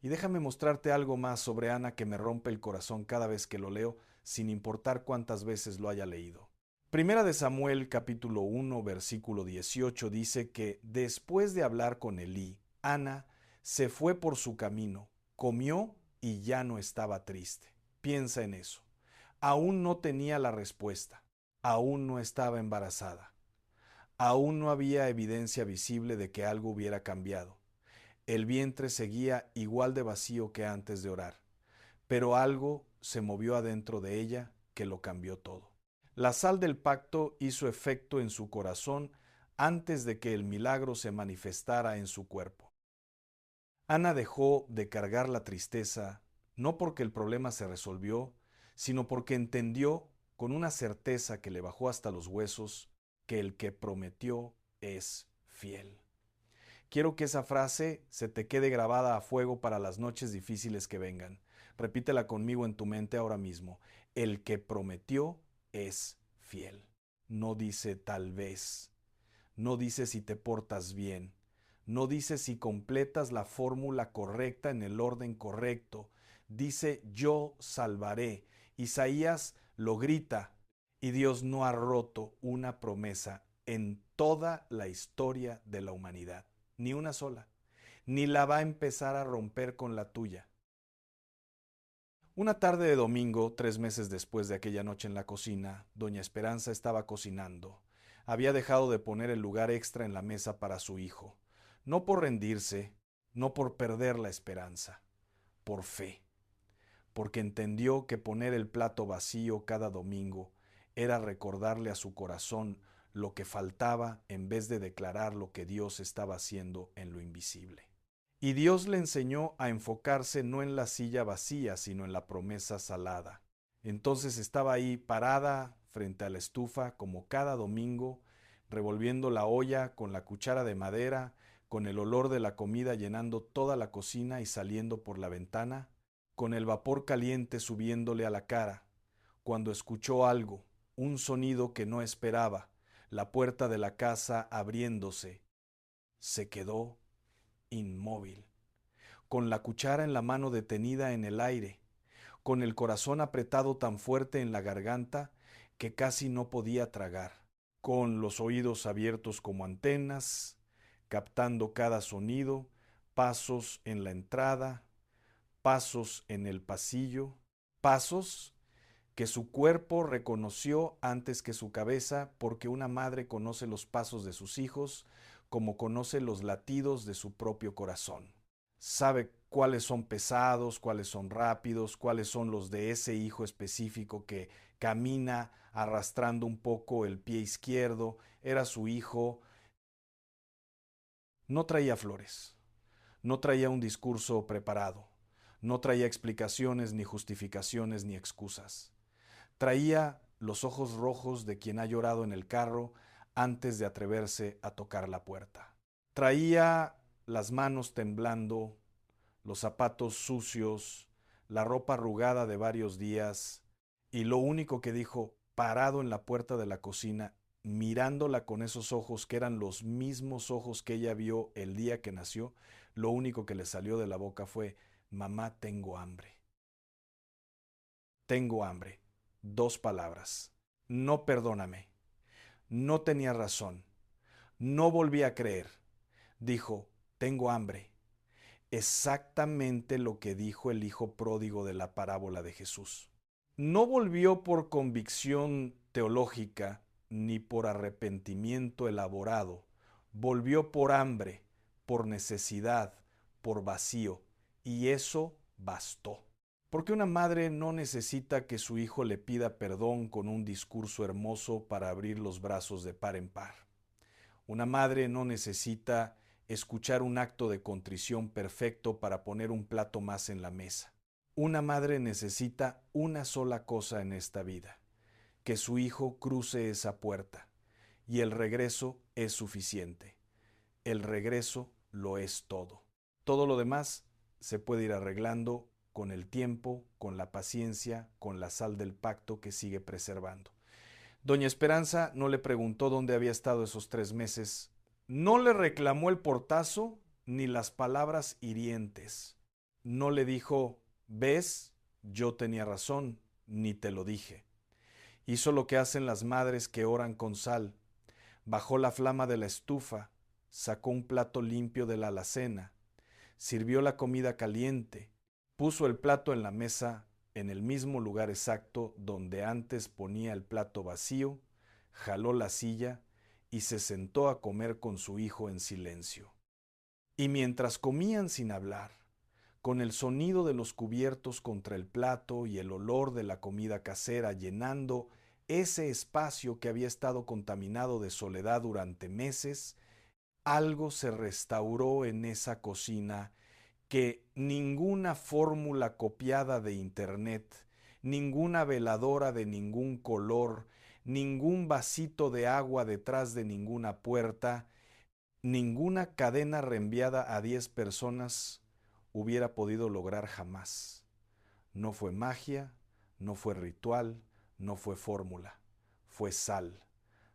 Y déjame mostrarte algo más sobre Ana que me rompe el corazón cada vez que lo leo, sin importar cuántas veces lo haya leído. Primera de Samuel capítulo 1 versículo 18 dice que después de hablar con Elí, Ana se fue por su camino, comió y ya no estaba triste. Piensa en eso. Aún no tenía la respuesta, aún no estaba embarazada, aún no había evidencia visible de que algo hubiera cambiado. El vientre seguía igual de vacío que antes de orar, pero algo se movió adentro de ella que lo cambió todo. La sal del pacto hizo efecto en su corazón antes de que el milagro se manifestara en su cuerpo. Ana dejó de cargar la tristeza, no porque el problema se resolvió, sino porque entendió con una certeza que le bajó hasta los huesos que el que prometió es fiel. Quiero que esa frase se te quede grabada a fuego para las noches difíciles que vengan. Repítela conmigo en tu mente ahora mismo. El que prometió es fiel. No dice tal vez. No dice si te portas bien. No dice si completas la fórmula correcta en el orden correcto. Dice yo salvaré. Isaías lo grita y Dios no ha roto una promesa en toda la historia de la humanidad. Ni una sola. Ni la va a empezar a romper con la tuya. Una tarde de domingo, 3 meses después de aquella noche en la cocina, doña Esperanza estaba cocinando. Había dejado de poner el lugar extra en la mesa para su hijo. No por rendirse, no por perder la esperanza, por fe. Porque entendió que poner el plato vacío cada domingo era recordarle a su corazón lo que faltaba en vez de declarar lo que Dios estaba haciendo en lo invisible. Y Dios le enseñó a enfocarse no en la silla vacía, sino en la promesa salada. Entonces estaba ahí parada frente a la estufa como cada domingo, revolviendo la olla con la cuchara de madera, con el olor de la comida llenando toda la cocina y saliendo por la ventana, con el vapor caliente subiéndole a la cara, cuando escuchó algo, un sonido que no esperaba, la puerta de la casa abriéndose. Se quedó inmóvil, con la cuchara en la mano detenida en el aire, con el corazón apretado tan fuerte en la garganta que casi no podía tragar, con los oídos abiertos como antenas, captando cada sonido, pasos en la entrada, pasos en el pasillo, pasos que su cuerpo reconoció antes que su cabeza, porque una madre conoce los pasos de sus hijos como conoce los latidos de su propio corazón. Sabe cuáles son pesados, cuáles son rápidos, cuáles son los de ese hijo específico que camina arrastrando un poco el pie izquierdo. Era su hijo. No traía flores, no traía un discurso preparado, no traía explicaciones, ni justificaciones, ni excusas. Traía los ojos rojos de quien ha llorado en el carro antes de atreverse a tocar la puerta. Traía las manos temblando, los zapatos sucios, la ropa arrugada de varios días, y lo único que dijo, parado en la puerta de la cocina, mirándola con esos ojos que eran los mismos ojos que ella vio el día que nació, lo único que le salió de la boca fue: mamá, tengo hambre. Tengo hambre. 2 palabras. No, perdóname. No tenía razón. No volví a creer. Dijo, tengo hambre. Exactamente lo que dijo el hijo pródigo de la parábola de Jesús. No volvió por convicción teológica ni por arrepentimiento elaborado. Volvió por hambre, por necesidad, por vacío. Y eso bastó. Porque una madre no necesita que su hijo le pida perdón con un discurso hermoso para abrir los brazos de par en par. Una madre no necesita escuchar un acto de contrición perfecto para poner un plato más en la mesa. Una madre necesita una sola cosa en esta vida: que su hijo cruce esa puerta. Y el regreso es suficiente. El regreso lo es todo. Todo lo demás se puede ir arreglando con el tiempo, con la paciencia, con la sal del pacto que sigue preservando. Doña Esperanza no le preguntó dónde había estado esos 3 meses. No le reclamó el portazo ni las palabras hirientes. No le dijo, ¿ves? Yo tenía razón, ni te lo dije. Hizo lo que hacen las madres que oran con sal. Bajó la flama de la estufa, sacó un plato limpio de la alacena, sirvió la comida caliente, puso el plato en la mesa en el mismo lugar exacto donde antes ponía el plato vacío, jaló la silla y se sentó a comer con su hijo en silencio. Y mientras comían sin hablar, con el sonido de los cubiertos contra el plato y el olor de la comida casera llenando ese espacio que había estado contaminado de soledad durante meses, algo se restauró en esa cocina que ninguna fórmula copiada de internet, ninguna veladora de ningún color, ningún vasito de agua detrás de ninguna puerta, ninguna cadena reenviada a 10 personas hubiera podido lograr jamás. No fue magia, no fue ritual, no fue fórmula, fue sal,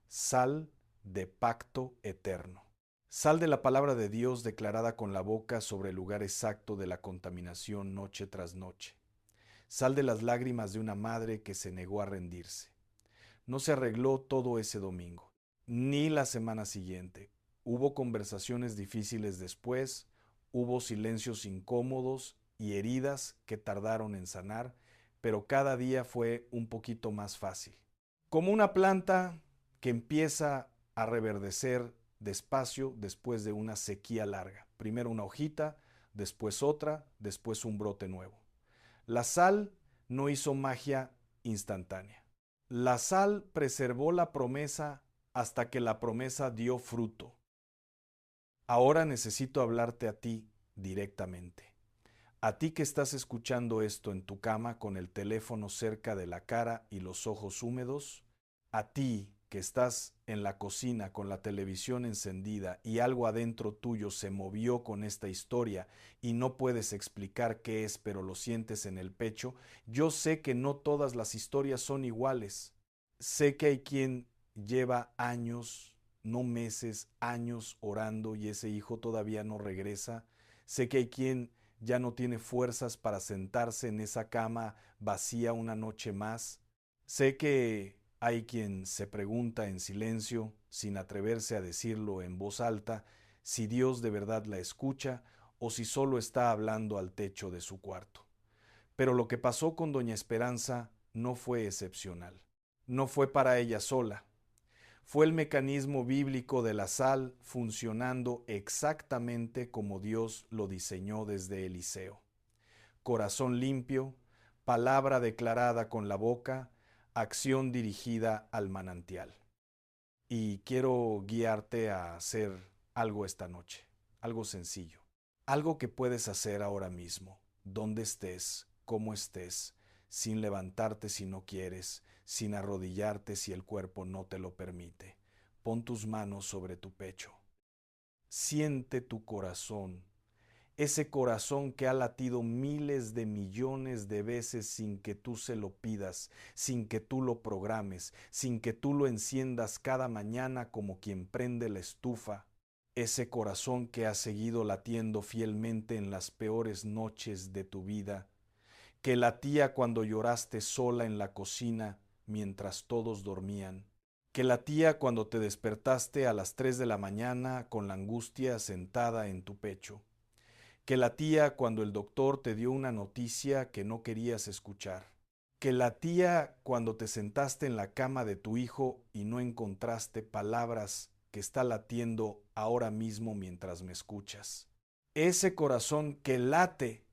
sal de pacto eterno. Sal de la palabra de Dios declarada con la boca sobre el lugar exacto de la contaminación noche tras noche. Sal de las lágrimas de una madre que se negó a rendirse. No se arregló todo ese domingo, ni la semana siguiente. Hubo conversaciones difíciles después, hubo silencios incómodos y heridas que tardaron en sanar, pero cada día fue un poquito más fácil. Como una planta que empieza a reverdecer despacio después de una sequía larga. Primero una hojita, después otra, después un brote nuevo. La sal no hizo magia instantánea. La sal preservó la promesa hasta que la promesa dio fruto. Ahora necesito hablarte a ti directamente. A ti que estás escuchando esto en tu cama con el teléfono cerca de la cara y los ojos húmedos, a ti que estás en la cocina con la televisión encendida y algo adentro tuyo se movió con esta historia y no puedes explicar qué es, pero lo sientes en el pecho, yo sé que no todas las historias son iguales. Sé que hay quien lleva años, no meses, años orando y ese hijo todavía no regresa. Sé que hay quien ya no tiene fuerzas para sentarse en esa cama vacía una noche más. Sé que hay quien se pregunta en silencio, sin atreverse a decirlo en voz alta, si Dios de verdad la escucha o si solo está hablando al techo de su cuarto. Pero lo que pasó con doña Esperanza no fue excepcional. No fue para ella sola. Fue el mecanismo bíblico de la sal funcionando exactamente como Dios lo diseñó desde Eliseo. Corazón limpio, palabra declarada con la boca, acción dirigida al manantial. Y quiero guiarte a hacer algo esta noche, algo sencillo, algo que puedes hacer ahora mismo, donde estés, cómo estés, sin levantarte si no quieres, sin arrodillarte si el cuerpo no te lo permite. Pon tus manos sobre tu pecho. Siente tu corazón, ese corazón que ha latido miles de millones de veces sin que tú se lo pidas, sin que tú lo programes, sin que tú lo enciendas cada mañana como quien prende la estufa. Ese corazón que ha seguido latiendo fielmente en las peores noches de tu vida, que latía cuando lloraste sola en la cocina mientras todos dormían, que latía cuando te despertaste a las 3 de la mañana con la angustia sentada en tu pecho, que latía cuando el doctor te dio una noticia que no querías escuchar, que latía cuando te sentaste en la cama de tu hijo y no encontraste palabras que está latiendo ahora mismo mientras me escuchas. Ese corazón que late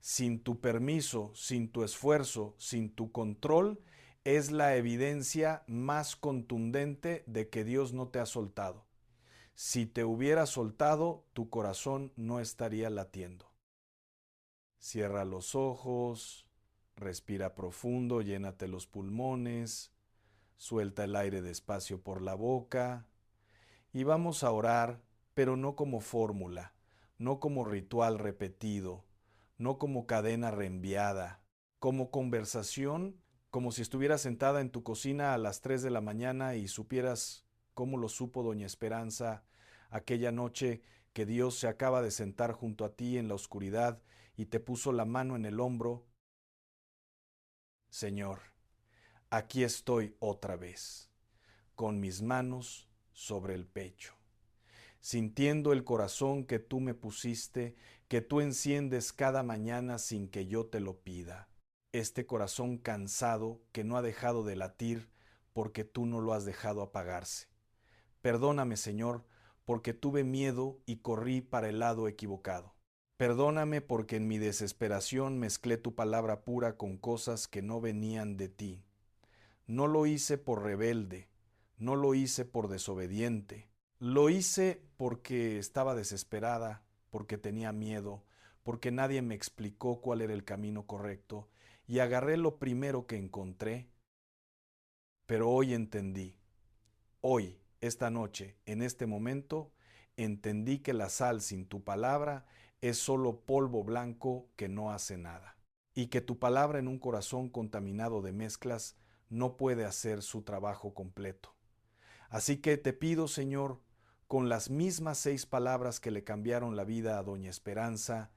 sin tu permiso, sin tu esfuerzo, sin tu control, es la evidencia más contundente de que Dios no te ha soltado. Si te hubiera soltado, tu corazón no estaría latiendo. Cierra los ojos, respira profundo, llénate los pulmones, suelta el aire despacio por la boca y vamos a orar, pero no como fórmula, no como ritual repetido, no como cadena reenviada, como conversación, como si estuvieras sentada en tu cocina a las 3 de la mañana y supieras cómo lo supo doña Esperanza aquella noche que Dios se acaba de sentar junto a ti en la oscuridad y te puso la mano en el hombro. Señor, aquí estoy otra vez, con mis manos sobre el pecho, sintiendo el corazón que tú me pusiste, que tú enciendes cada mañana sin que yo te lo pida. Este corazón cansado que no ha dejado de latir porque tú no lo has dejado apagarse. Perdóname, Señor, porque tuve miedo y corrí para el lado equivocado. Perdóname porque en mi desesperación mezclé tu palabra pura con cosas que no venían de ti. No lo hice por rebelde, no lo hice por desobediente, lo hice porque estaba desesperada, porque tenía miedo, porque nadie me explicó cuál era el camino correcto, y agarré lo primero que encontré, pero hoy entendí, hoy, esta noche, en este momento, entendí que la sal sin tu palabra es solo polvo blanco que no hace nada, y que tu palabra en un corazón contaminado de mezclas no puede hacer su trabajo completo. Así que te pido, Señor, con las mismas 6 palabras que le cambiaron la vida a doña Esperanza,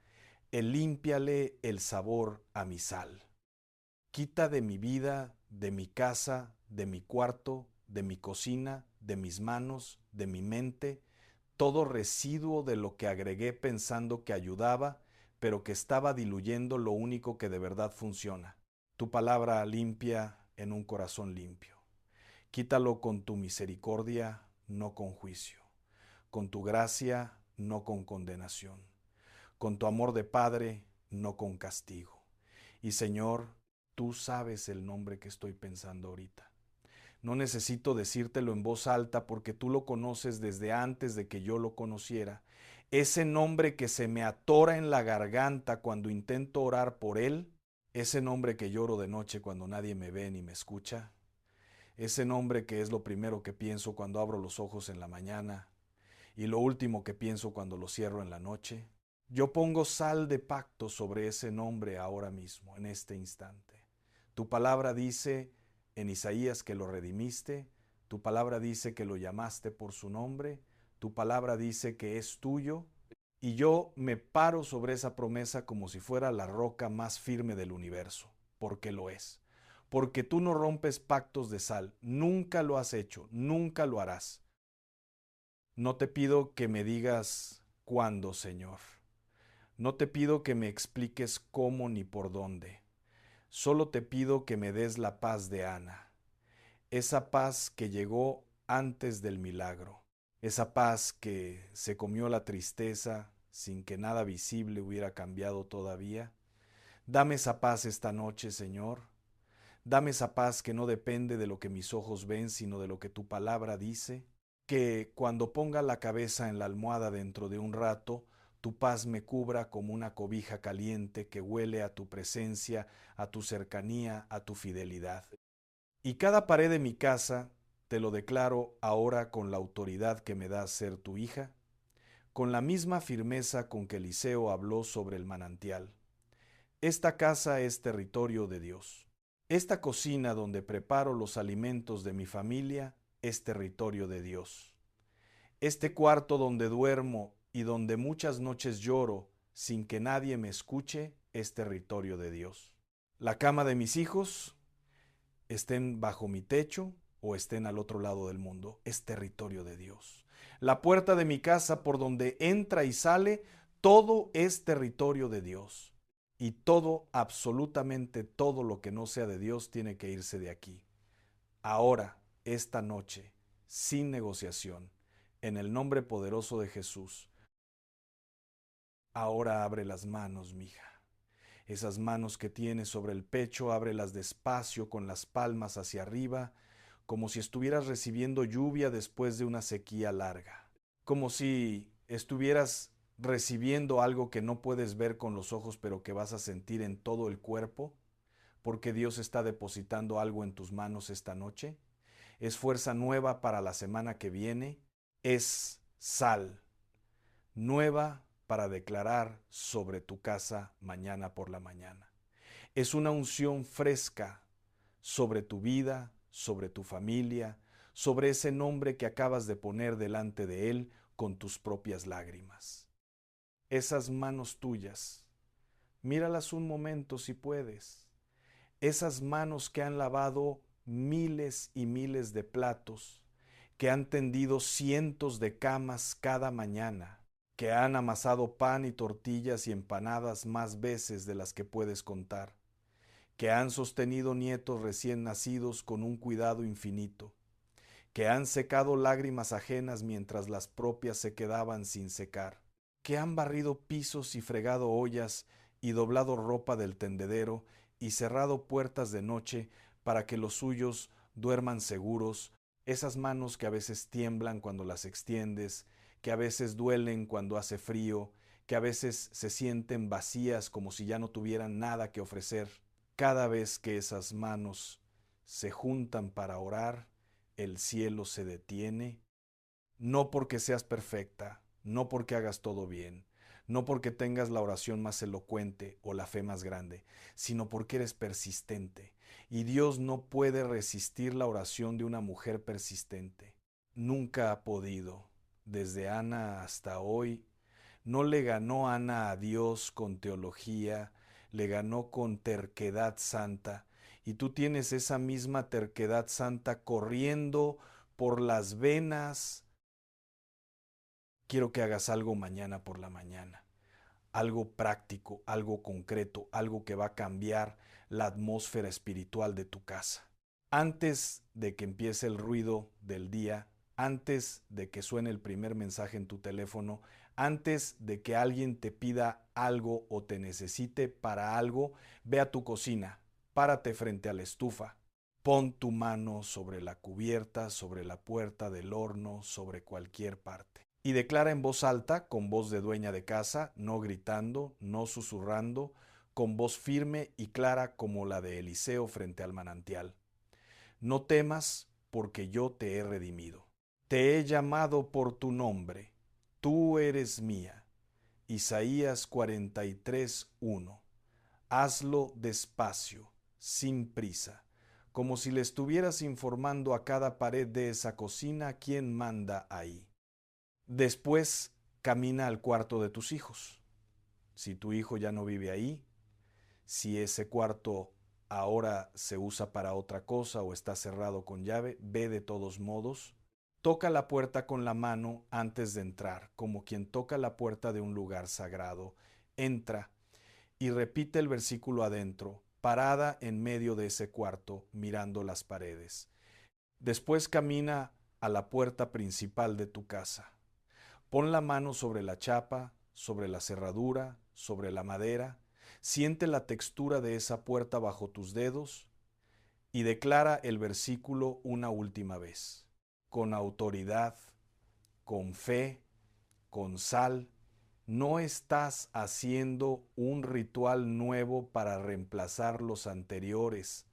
límpiale el sabor a mi sal. Quita de mi vida, de mi casa, de mi cuarto, de mi cocina, de mis manos, de mi mente, todo residuo de lo que agregué pensando que ayudaba, pero que estaba diluyendo lo único que de verdad funciona. Tu palabra limpia en un corazón limpio. Quítalo con tu misericordia, no con juicio, con tu gracia, no con condenación, con tu amor de Padre, no con castigo. Y Señor, tú sabes el nombre que estoy pensando ahorita. No necesito decírtelo en voz alta porque tú lo conoces desde antes de que yo lo conociera. Ese nombre que se me atora en la garganta cuando intento orar por él, ese nombre que lloro de noche cuando nadie me ve ni me escucha, ese nombre que es lo primero que pienso cuando abro los ojos en la mañana y lo último que pienso cuando lo cierro en la noche. Yo pongo sal de pacto sobre ese nombre ahora mismo, en este instante. Tu palabra dice en Isaías que lo redimiste, tu palabra dice que lo llamaste por su nombre, tu palabra dice que es tuyo, y yo me paro sobre esa promesa como si fuera la roca más firme del universo, porque lo es. Porque tú no rompes pactos de sal, nunca lo has hecho, nunca lo harás. No te pido que me digas cuándo, Señor. No te pido que me expliques cómo ni por dónde. Solo te pido que me des la paz de Ana, esa paz que llegó antes del milagro, esa paz que se comió la tristeza sin que nada visible hubiera cambiado todavía. Dame esa paz esta noche, Señor. Dame esa paz que no depende de lo que mis ojos ven, sino de lo que tu palabra dice. Que cuando ponga la cabeza en la almohada dentro de un rato, tu paz me cubra como una cobija caliente que huele a tu presencia, a tu cercanía, a tu fidelidad. Y cada pared de mi casa, te lo declaro ahora con la autoridad que me da ser tu hija, con la misma firmeza con que Eliseo habló sobre el manantial. Esta casa es territorio de Dios. Esta cocina donde preparo los alimentos de mi familia es territorio de Dios. Este cuarto donde duermo y donde muchas noches lloro sin que nadie me escuche es territorio de Dios. La cama de mis hijos, estén bajo mi techo o estén al otro lado del mundo, es territorio de Dios. La puerta de mi casa por donde entra y sale, todo es territorio de Dios. Y todo, absolutamente todo lo que no sea de Dios tiene que irse de aquí. Ahora, esta noche, sin negociación, en el nombre poderoso de Jesús, ahora abre las manos, mija. Esas manos que tienes sobre el pecho, ábrelas despacio con las palmas hacia arriba, como si estuvieras recibiendo lluvia después de una sequía larga. Como si estuvieras recibiendo algo que no puedes ver con los ojos, pero que vas a sentir en todo el cuerpo, porque Dios está depositando algo en tus manos esta noche. Es fuerza nueva para la semana que viene. Es sal nueva para declarar sobre tu casa mañana por la mañana. Es una unción fresca sobre tu vida, sobre tu familia, sobre ese nombre que acabas de poner delante de Él con tus propias lágrimas. Esas manos tuyas, míralas un momento si puedes. Esas manos que han lavado miles y miles de platos, que han tendido cientos de camas cada mañana, que han amasado pan y tortillas y empanadas más veces de las que puedes contar, que han sostenido nietos recién nacidos con un cuidado infinito, que han secado lágrimas ajenas mientras las propias se quedaban sin secar, que han barrido pisos y fregado ollas y doblado ropa del tendedero y cerrado puertas de noche para que los suyos duerman seguros, esas manos que a veces tiemblan cuando las extiendes, que a veces duelen cuando hace frío, que a veces se sienten vacías como si ya no tuvieran nada que ofrecer. Cada vez que esas manos se juntan para orar, el cielo se detiene, no porque seas perfecta, no porque hagas todo bien, no porque tengas la oración más elocuente o la fe más grande, sino porque eres persistente. Y Dios no puede resistir la oración de una mujer persistente. Nunca ha podido. Desde Ana hasta hoy, no le ganó Ana a Dios con teología, le ganó con terquedad santa. Y tú tienes esa misma terquedad santa corriendo por las venas. Quiero que hagas algo mañana por la mañana, algo práctico, algo concreto, algo que va a cambiar la atmósfera espiritual de tu casa. Antes de que empiece el ruido del día, antes de que suene el primer mensaje en tu teléfono, antes de que alguien te pida algo o te necesite para algo, ve a tu cocina, párate frente a la estufa, pon tu mano sobre la cubierta, sobre la puerta del horno, sobre cualquier parte. Y declara en voz alta, con voz de dueña de casa, no gritando, no susurrando, con voz firme y clara como la de Eliseo frente al manantial. No temas, porque yo te he redimido. Te he llamado por tu nombre, tú eres mía. Isaías 43:1. Hazlo despacio, sin prisa, como si le estuvieras informando a cada pared de esa cocina quién manda ahí. Después, camina al cuarto de tus hijos. Si tu hijo ya no vive ahí, si ese cuarto ahora se usa para otra cosa o está cerrado con llave, ve de todos modos. Toca la puerta con la mano antes de entrar, como quien toca la puerta de un lugar sagrado. Entra y repite el versículo adentro, parada en medio de ese cuarto, mirando las paredes. Después camina a la puerta principal de tu casa. Pon la mano sobre la chapa, sobre la cerradura, sobre la madera. Siente la textura de esa puerta bajo tus dedos y declara el versículo una última vez, con autoridad, con fe, con sal. No estás haciendo un ritual nuevo para reemplazar los anteriores.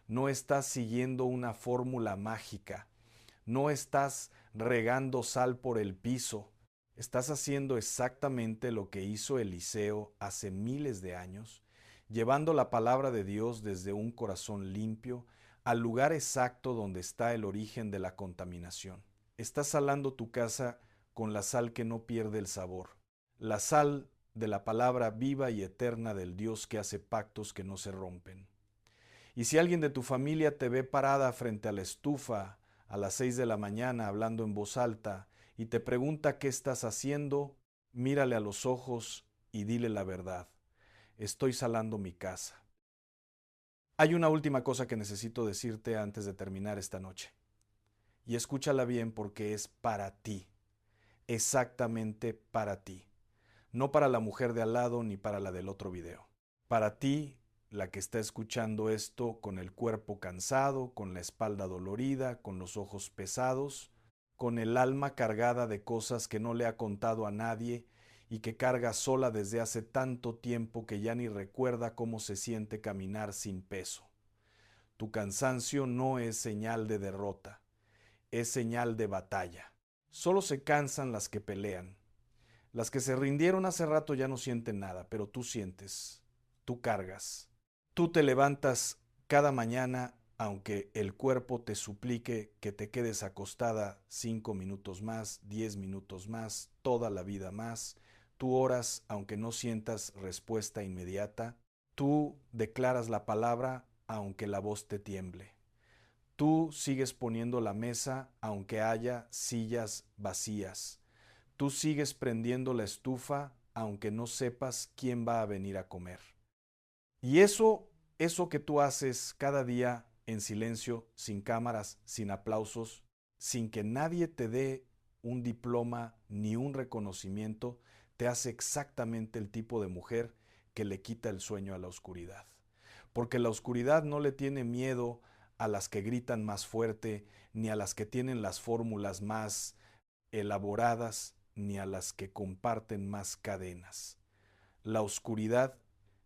No estás siguiendo una fórmula mágica. No estás regando sal por el piso. Estás haciendo exactamente lo que hizo Eliseo hace miles de años, llevando la palabra de Dios desde un corazón limpio al lugar exacto donde está el origen de la contaminación. Estás salando tu casa con la sal que no pierde el sabor, la sal de la palabra viva y eterna del Dios que hace pactos que no se rompen. Y si alguien de tu familia te ve parada frente a la estufa a las 6 de la mañana hablando en voz alta y te pregunta qué estás haciendo, mírale a los ojos y dile la verdad. Estoy salando mi casa. Hay una última cosa que necesito decirte antes de terminar esta noche. Y escúchala bien porque es para ti, exactamente para ti. No para la mujer de al lado ni para la del otro video. Para ti, la que está escuchando esto con el cuerpo cansado, con la espalda dolorida, con los ojos pesados, con el alma cargada de cosas que no le ha contado a nadie y que carga sola desde hace tanto tiempo que ya ni recuerda cómo se siente caminar sin peso. Tu cansancio no es señal de derrota, es señal de batalla. Solo se cansan las que pelean. Las que se rindieron hace rato ya no sienten nada, pero tú sientes, tú cargas. Tú te levantas cada mañana aunque el cuerpo te suplique que te quedes acostada 5 minutos más, 10 minutos más, toda la vida más. Tú oras aunque no sientas respuesta inmediata. Tú declaras la palabra aunque la voz te tiemble. Tú sigues poniendo la mesa aunque haya sillas vacías. Tú sigues prendiendo la estufa aunque no sepas quién va a venir a comer. Y eso que tú haces cada día en silencio, sin cámaras, sin aplausos, sin que nadie te dé un diploma ni un reconocimiento, te hace exactamente el tipo de mujer que le quita el sueño a la oscuridad. Porque la oscuridad no le tiene miedo a las que gritan más fuerte, ni a las que tienen las fórmulas más elaboradas, ni a las que comparten más cadenas. La oscuridad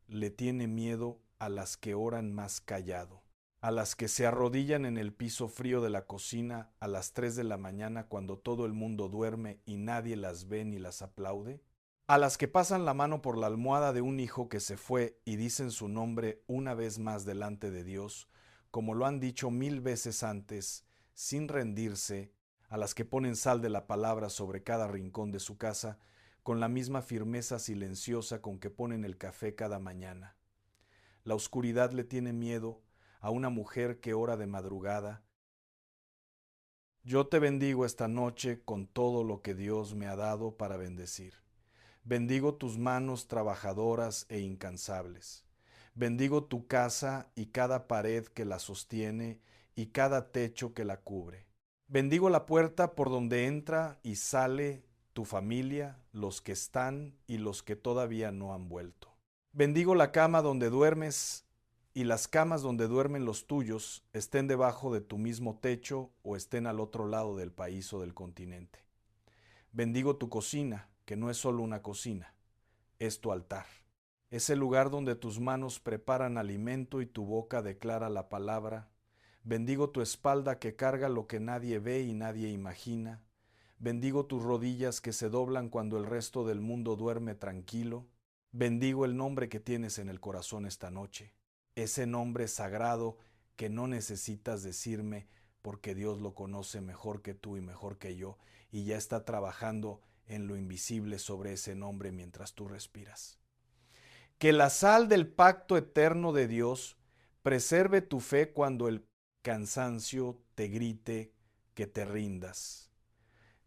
le tiene miedo a las que oran más callado, a las que se arrodillan en el piso frío de la cocina a las 3 de la mañana cuando todo el mundo duerme y nadie las ve ni las aplaude, a las que pasan la mano por la almohada de un hijo que se fue y dicen su nombre una vez más delante de Dios, como lo han dicho 1000 veces antes, sin rendirse, a las que ponen sal de la palabra sobre cada rincón de su casa, con la misma firmeza silenciosa con que ponen el café cada mañana. La oscuridad le tiene miedo a una mujer que ora de madrugada. Yo te bendigo esta noche con todo lo que Dios me ha dado para bendecir. Bendigo tus manos trabajadoras e incansables. Bendigo tu casa y cada pared que la sostiene y cada techo que la cubre. Bendigo la puerta por donde entra y sale tu familia, los que están y los que todavía no han vuelto. Bendigo la cama donde duermes y las camas donde duermen los tuyos, estén debajo de tu mismo techo o estén al otro lado del país o del continente. Bendigo tu cocina, que no es solo una cocina, es tu altar. Es el lugar donde tus manos preparan alimento y tu boca declara la palabra. Bendigo tu espalda que carga lo que nadie ve y nadie imagina. Bendigo tus rodillas que se doblan cuando el resto del mundo duerme tranquilo. Bendigo el nombre que tienes en el corazón esta noche, ese nombre sagrado que no necesitas decirme porque Dios lo conoce mejor que tú y mejor que yo, y ya está trabajando en lo invisible sobre ese nombre mientras tú respiras. Que la sal del pacto eterno de Dios preserve tu fe cuando el cansancio te grite que te rindas.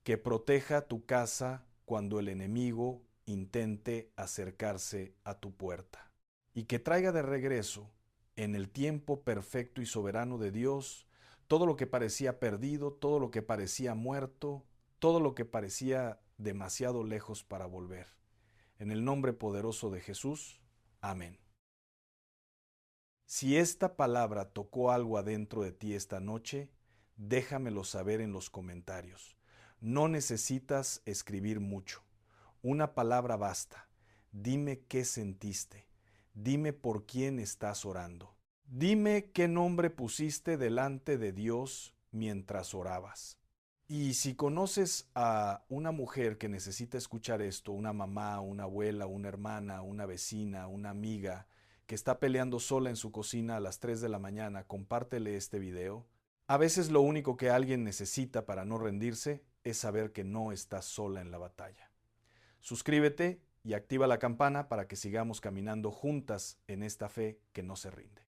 Que proteja tu casa cuando el enemigo intente acercarse a tu puerta. Y que traiga de regreso, en el tiempo perfecto y soberano de Dios, todo lo que parecía perdido, todo lo que parecía muerto, todo lo que parecía demasiado lejos para volver. En el nombre poderoso de Jesús. Amén. Si esta palabra tocó algo adentro de ti esta noche, déjamelo saber en los comentarios. No necesitas escribir mucho. Una palabra basta. Dime qué sentiste. Dime por quién estás orando. Dime qué nombre pusiste delante de Dios mientras orabas. Y si conoces a una mujer que necesita escuchar esto, una mamá, una abuela, una hermana, una vecina, una amiga, que está peleando sola en su cocina a las 3 de la mañana, compártele este video. A veces lo único que alguien necesita para no rendirse es saber que no estás sola en la batalla. Suscríbete y activa la campana para que sigamos caminando juntas en esta fe que no se rinde.